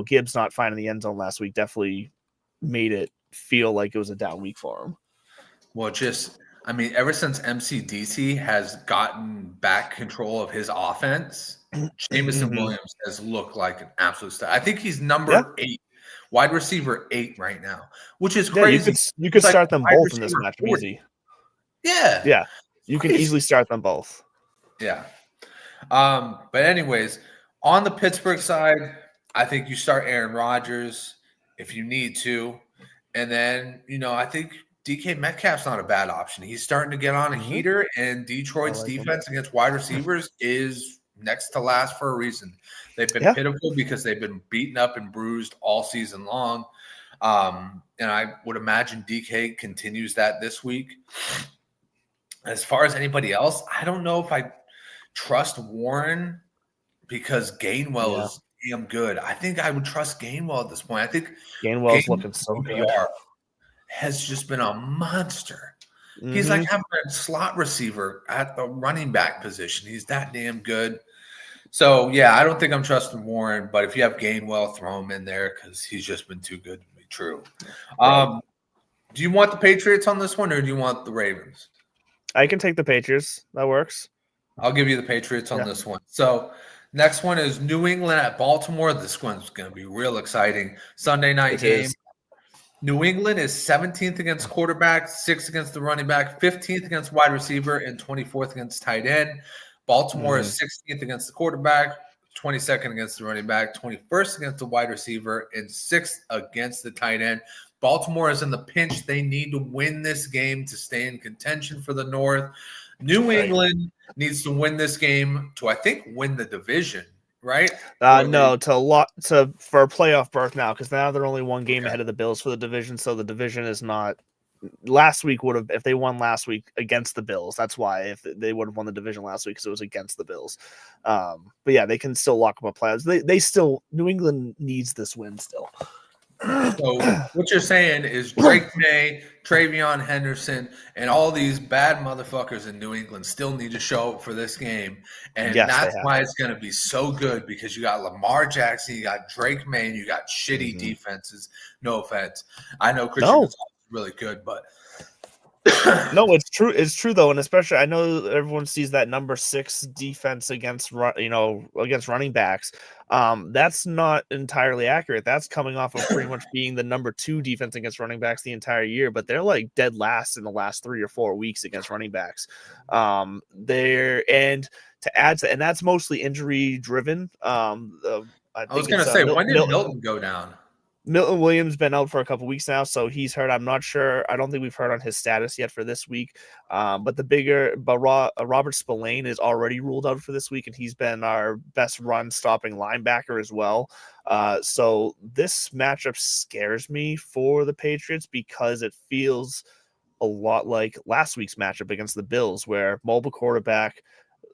S4: Gibbs not finding the end zone last week definitely made it feel like it was a down week for him.
S3: Well, I mean, ever since MCDC has gotten back control of his offense, Jameson Williams has looked like an absolute star. I think he's number 8, wide receiver 8 right now, which is crazy.
S4: You could start them both in this
S3: receiver
S4: matchup
S3: 40.
S4: easy.
S3: Yeah.
S4: You can easily start them both.
S3: Yeah. But anyways, on the Pittsburgh side, I think you start Aaron Rodgers if you need to. And then, I think DK Metcalf's not a bad option. He's starting to get on a heater, and Detroit's defense against wide receivers is next to last for a reason. They've been pitiful because they've been beaten up and bruised all season long. And I would imagine DK continues that this week. As far as anybody else, I don't know if I trust Warren because Gainwell is damn good. I think I would trust Gainwell at this point. I think
S4: Gainwell's looking so good.
S3: Has just been a monster. He's like having a slot receiver at the running back position. He's that damn good. So, I don't think I'm trusting Warren, but if you have Gainwell, throw him in there because he's just been too good to be true. Do you want the Patriots on this one, or do you want the Ravens?
S4: I can take the Patriots. That works.
S3: I'll give you the Patriots on this one. So, next one is New England at Baltimore. This one's going to be real exciting. Sunday night game. New England is 17th against quarterback, 6th against the running back, 15th against wide receiver, and 24th against tight end. Baltimore is 16th against the quarterback, 22nd against the running back, 21st against the wide receiver, and 6th against the tight end. Baltimore is in the pinch. They need to win this game to stay in contention for the North. New England needs to win this game to, I think, win the division. Right?
S4: No, for a playoff berth now, because now they're only one game ahead of the Bills for the division. So the division is not. Last week would have, if they won last week against the Bills. That's why if they would have won the division last week, because it was against the Bills. But they can still lock up a playoffs. They still, New England needs this win still.
S3: So what you're saying is Drake May, Travion Henderson, and all these bad motherfuckers in New England still need to show up for this game. And that's why it's going to be so good, because you got Lamar Jackson, you got Drake May, and you got shitty defenses. No offense. I know Christian Gonzalez is really good, but
S4: no, it's true. It's true though, and especially I know everyone sees that number 6 defense against running backs. That's not entirely accurate. That's coming off of pretty much being the number 2 defense against running backs the entire year, but they're like dead last in the last 3 or 4 weeks against running backs. And to add to, and that's mostly injury driven. I
S3: was going to say, when did Milton go down?
S4: Milton Williams been out for a couple weeks now, so he's hurt. I'm not sure. I don't think we've heard on his status yet for this week. But Robert Spillane is already ruled out for this week, and he's been our best run-stopping linebacker as well. So this matchup scares me for the Patriots because it feels a lot like last week's matchup against the Bills, where mobile quarterback,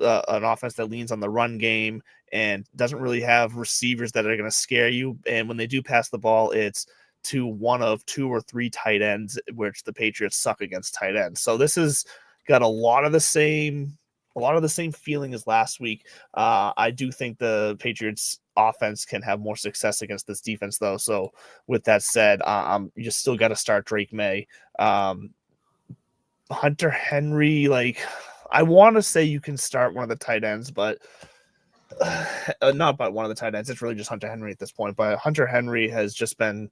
S4: an offense that leans on the run game and doesn't really have receivers that are going to scare you. And when they do pass the ball, it's to one of 2 or 3 tight ends, which the Patriots suck against tight ends. So this has got a lot of the same feeling as last week. I do think the Patriots offense can have more success against this defense though. So with that said, you just still got to start Drake May. Hunter Henry, I want to say you can start one of the tight ends, but not by one of the tight ends. It's really just Hunter Henry at this point. But Hunter Henry has just been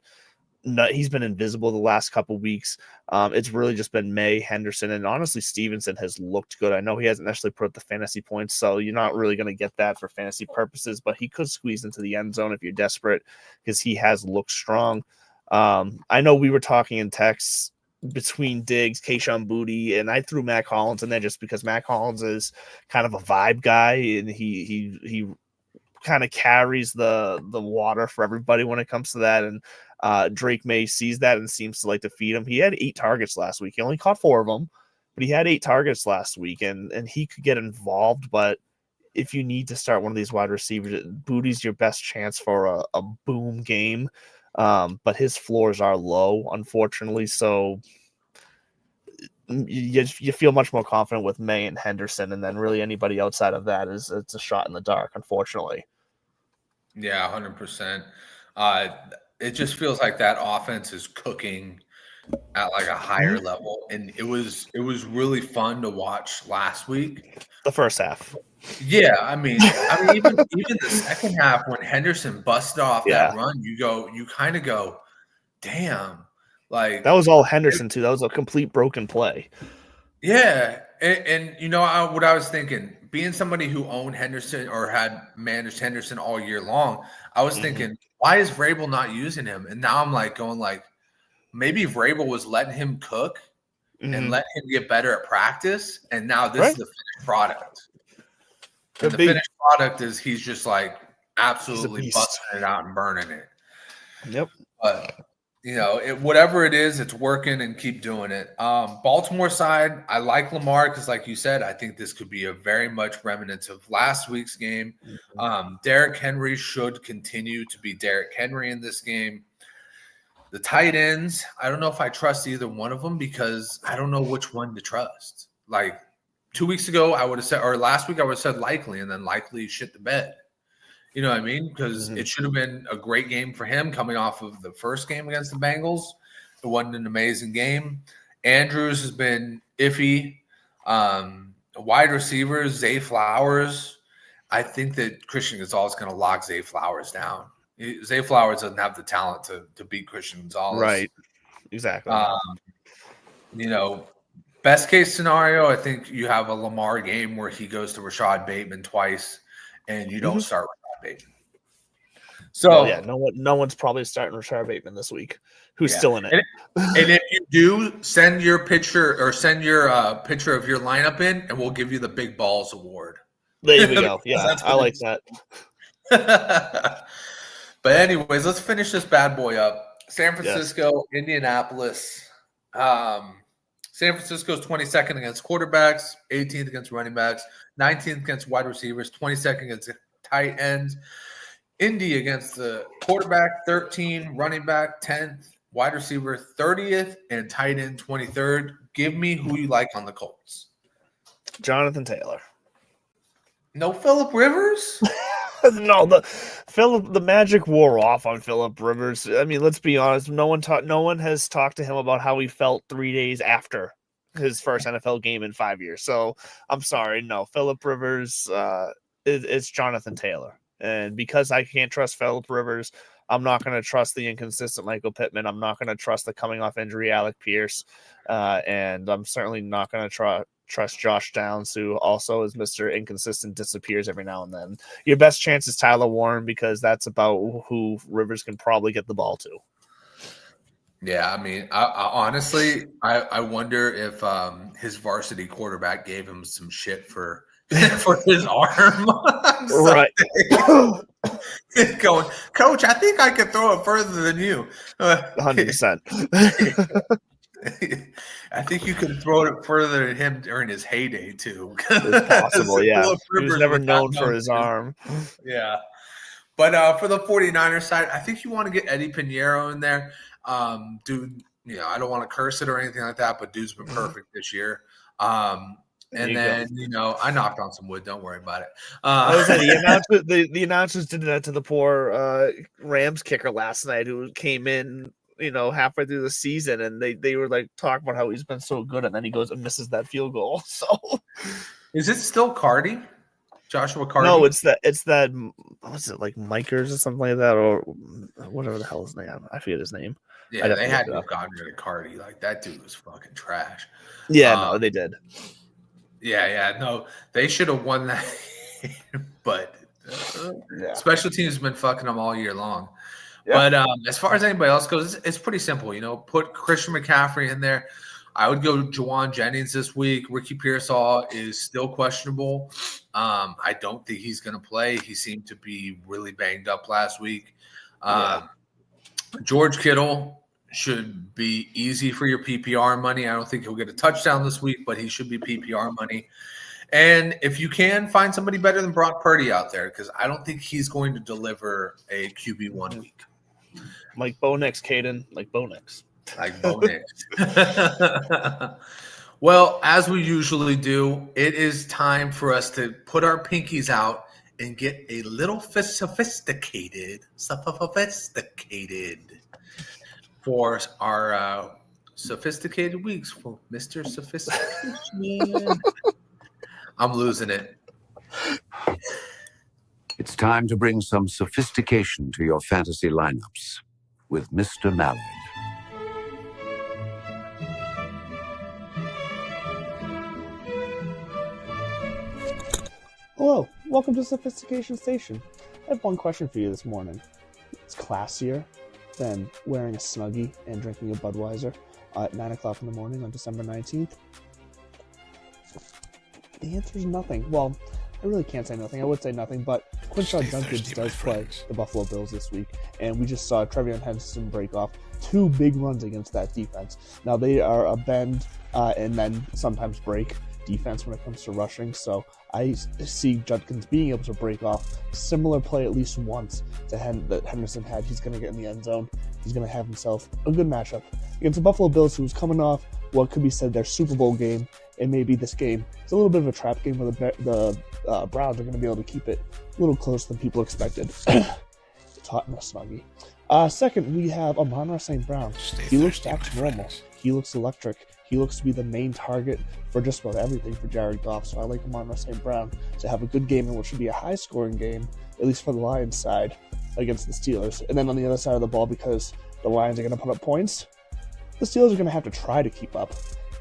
S4: he's been invisible the last couple weeks. It's really just been May, Henderson, and honestly Stevenson has looked good. I know he hasn't necessarily put up the fantasy points, so you're not really going to get that for fantasy purposes, but he could squeeze into the end zone if you're desperate because he has looked strong. I know we were talking in text between Diggs, Kayshon Boutte, and I threw Mac Hollins in there just because Mac Hollins is kind of a vibe guy, and he kind of carries the water for everybody when it comes to that. And Drake May sees that and seems to like to feed him. He had 8 targets last week. He only caught 4 of them, but he had 8 targets last week, and he could get involved. But if you need to start one of these wide receivers, Boutte's your best chance for a boom game. But his floors are low, unfortunately. So you feel much more confident with May and Henderson, and then really anybody outside of that it's a shot in the dark, unfortunately.
S3: Yeah, 100%. It just feels like that offense is cooking at like a higher level, and it was really fun to watch last week.
S4: The first half.
S3: Yeah, I mean, even the second half when Henderson busted off that run, you kind of go, damn, like
S4: that was all Henderson too. That was a complete broken play.
S3: Yeah, and what I was thinking, being somebody who owned Henderson or had managed Henderson all year long, I was thinking, why is Vrabel not using him? And now I'm like going like, maybe Vrabel was letting him cook and let him get better at practice, and now this is the finished product. And the finished product is he's just like absolutely busting it out and burning it.
S4: Yep.
S3: But whatever it is, it's working, and keep doing it. Baltimore side, I like Lamar because, like you said, I think this could be a very much remnant of last week's game. Derrick Henry should continue to be Derrick Henry in this game. The tight ends, I don't know if I trust either one of them because I don't know which one to trust. Like 2 weeks ago, I would have said, or last week, I would have said Likely, and then Likely shit the bed. You know what I mean? Because it should have been a great game for him coming off of the first game against the Bengals. It wasn't an amazing game. Andrews has been iffy. Wide receivers, Zay Flowers. I think that Christian Gonzalez is going to lock Zay Flowers down. Zay Flowers doesn't have the talent to beat Christian Gonzalez.
S4: Right. Exactly.
S3: Best case scenario, I think you have a Lamar game where he goes to Rashad Bateman twice and you don't start Rashad Bateman. So
S4: no one's probably starting Rashad Bateman this week. Who's still in it?
S3: And if you do, send your picture of your lineup in, and we'll give you the Big Balls Award.
S4: There you go. Yeah, I like that.
S3: But anyways, let's finish this bad boy up. San Francisco, Indianapolis. San Francisco's 22nd against quarterbacks, 18th against running backs, 19th against wide receivers, 22nd against tight ends. Indy against the quarterback, 13, running back, 10th, wide receiver, 30th, and tight end, 23rd. Give me who you like on the Colts.
S4: Jonathan Taylor.
S3: No Phillip Rivers?
S4: No, the magic wore off on Phillip Rivers. I mean, let's be honest. No one has talked to him about how he felt 3 days after his first NFL game in 5 years. So I'm sorry. No, Phillip Rivers, it's Jonathan Taylor. And because I can't trust Phillip Rivers, I'm not going to trust the inconsistent Michael Pittman. I'm not going to trust the coming off injury Alec Pierce. And I'm certainly not going to trust Josh Downs, who also is Mr. Inconsistent, disappears every now and then. Your best chance is Tyler Warren because that's about who Rivers can probably get the ball to.
S3: Yeah, I mean, I honestly, I wonder if his varsity quarterback gave him some shit for his arm.
S4: Right.
S3: Going, Coach, I think I could throw it further than you.
S4: 100%.
S3: I think you could throw it further than him during his heyday, too.
S4: It's possible, yeah. He was never known for his arm.
S3: Yeah. But for the 49ers side, I think you want to get Eddie Pinheiro in there. Dude, I don't want to curse it or anything like that, but dude's been perfect this year. And then, I knocked on some wood. Don't worry about it.
S4: The announcers did that to the poor Rams kicker last night who came in, halfway through the season, and they were like talking about how he's been so good, and then he goes and misses that field goal. So,
S3: is it still Cardi? Joshua Cardi?
S4: No, it's that. What's it like, Mikers or something like that, or whatever the hell his name? I forget his name.
S3: Yeah, they had to have gotten rid of Cardi. Like that dude was fucking trash.
S4: Yeah, no, they did.
S3: Yeah, no, they should have won that. But special teams has been fucking them all year long. Yeah. But as far as anybody else goes, it's pretty simple. Put Christian McCaffrey in there. I would go Jawan Jennings this week. Ricky Pearsall is still questionable. I don't think he's going to play. He seemed to be really banged up last week. George Kittle should be easy for your PPR money. I don't think he'll get a touchdown this week, but he should be PPR money. And if you can, find somebody better than Brock Purdy out there, because I don't think he's going to deliver a QB 1 week.
S4: Like Bo Nix, Caden. Like Bo Nix.
S3: Like Bo Nix. Well, as we usually do, it is time for us to put our pinkies out and get a little sophisticated for our sophisticated weeks for Mr. Sophistication. I'm losing it.
S11: It's time to bring some sophistication to your fantasy lineups with Mr. Mallard.
S4: Hello, welcome to Sophistication Station. I have one question for you this morning. It's classier than wearing a Snuggie and drinking a Budweiser at 9 o'clock in the morning on December 19th. The answer is nothing. Well, I really can't say nothing. I would say nothing, but Quinshon Judkins does play the Buffalo Bills this week, and we just saw Trevion Henderson break off 2 big runs against that defense. Now, they are a bend and then sometimes break defense when it comes to rushing, so I see Judkins being able to break off similar play at least once to that Henderson had. He's going to get in the end zone. He's going to have himself a good matchup against the Buffalo Bills, who's coming off what could be said their Super Bowl game, and maybe this game is a little bit of a trap game where the Browns are going to be able to keep it a little closer than people expected. It's hot in a Snuggie. Second, we have Amon-Ra St. Brown. He looks back to normal. He looks electric. He looks to be the main target for just about everything for Jared Goff, so I like Amon-Ra St. Brown to have a good game in what should be a high-scoring game, at least for the Lions side, against the Steelers. And then on the other side of the ball, because the Lions are going to put up points, the Steelers are going to have to try to keep up.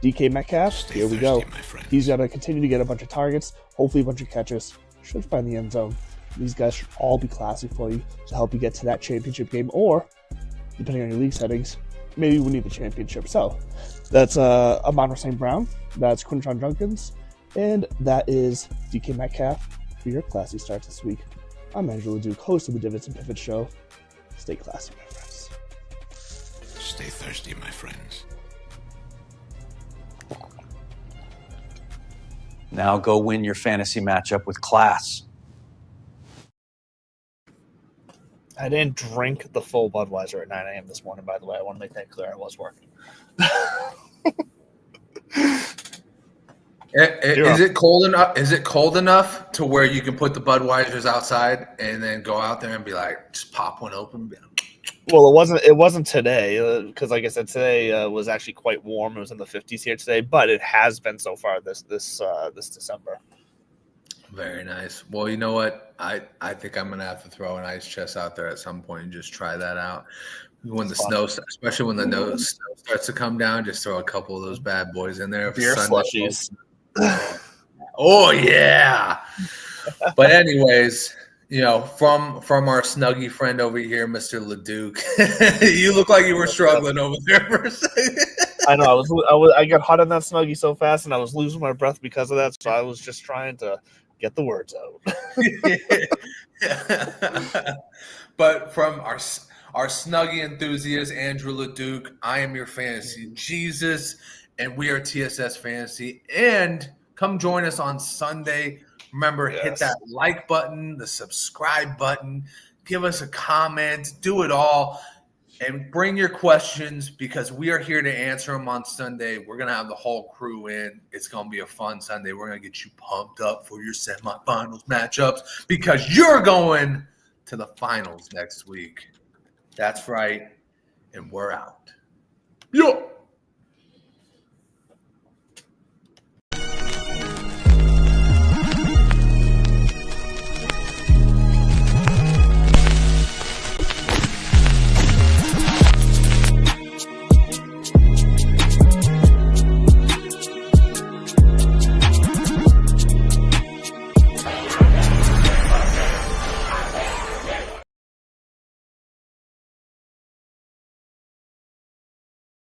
S4: DK Metcalf, here we go. He's got to continue to get a bunch of targets, hopefully a bunch of catches, should find the end zone. These guys should all be classy for you to help you get to that championship game, or, depending on your league settings, maybe we need the championship. So, that's Amon-Ra St. Brown, that's Quinshon Judkins, and that is DK Metcalf for your classy starts this week. I'm Andrew LeDuc, host of the Divots and Pivots Show. Stay classy, my friends.
S11: Stay thirsty, my friends.
S12: Now go win your fantasy matchup with class.
S4: I didn't drink the full Budweiser at 9 a.m. this morning, by the way. I want to make that clear. I was working.
S3: Is it cold enough? Is it cold enough to where you can put the Budweisers outside and then go out there and be like, just pop one open?
S4: Well, it wasn't today because, like I said, today was actually quite warm. It was in the 50s here today, but it has been so far this December.
S3: Very nice. Well, you know what? I think I'm gonna have to throw an ice chest out there at some point and just try that out. When the snow, especially when the snow starts to come down, just throw a couple of those bad boys in there.
S4: Beer slushies.
S3: Oh yeah. But anyways, you know, from our Snuggie friend over here, Mr. LeDuc, you look like you were struggling over there for a second.
S4: I know. I got hot on that Snuggie so fast, and I was losing my breath because of that. So I was just trying to get the words out.
S3: But from our Snuggie enthusiast, Andrew LeDuc, I am your fantasy Jesus, and we are TSS Fantasy. And come join us on Sunday. Remember, hit that like button, the subscribe button, give us a comment, do it all, and bring your questions because we are here to answer them on Sunday. We're going to have the whole crew in. It's going to be a fun Sunday. We're going to get you pumped up for your semifinals matchups because you're going to the finals next week. That's right, and we're out.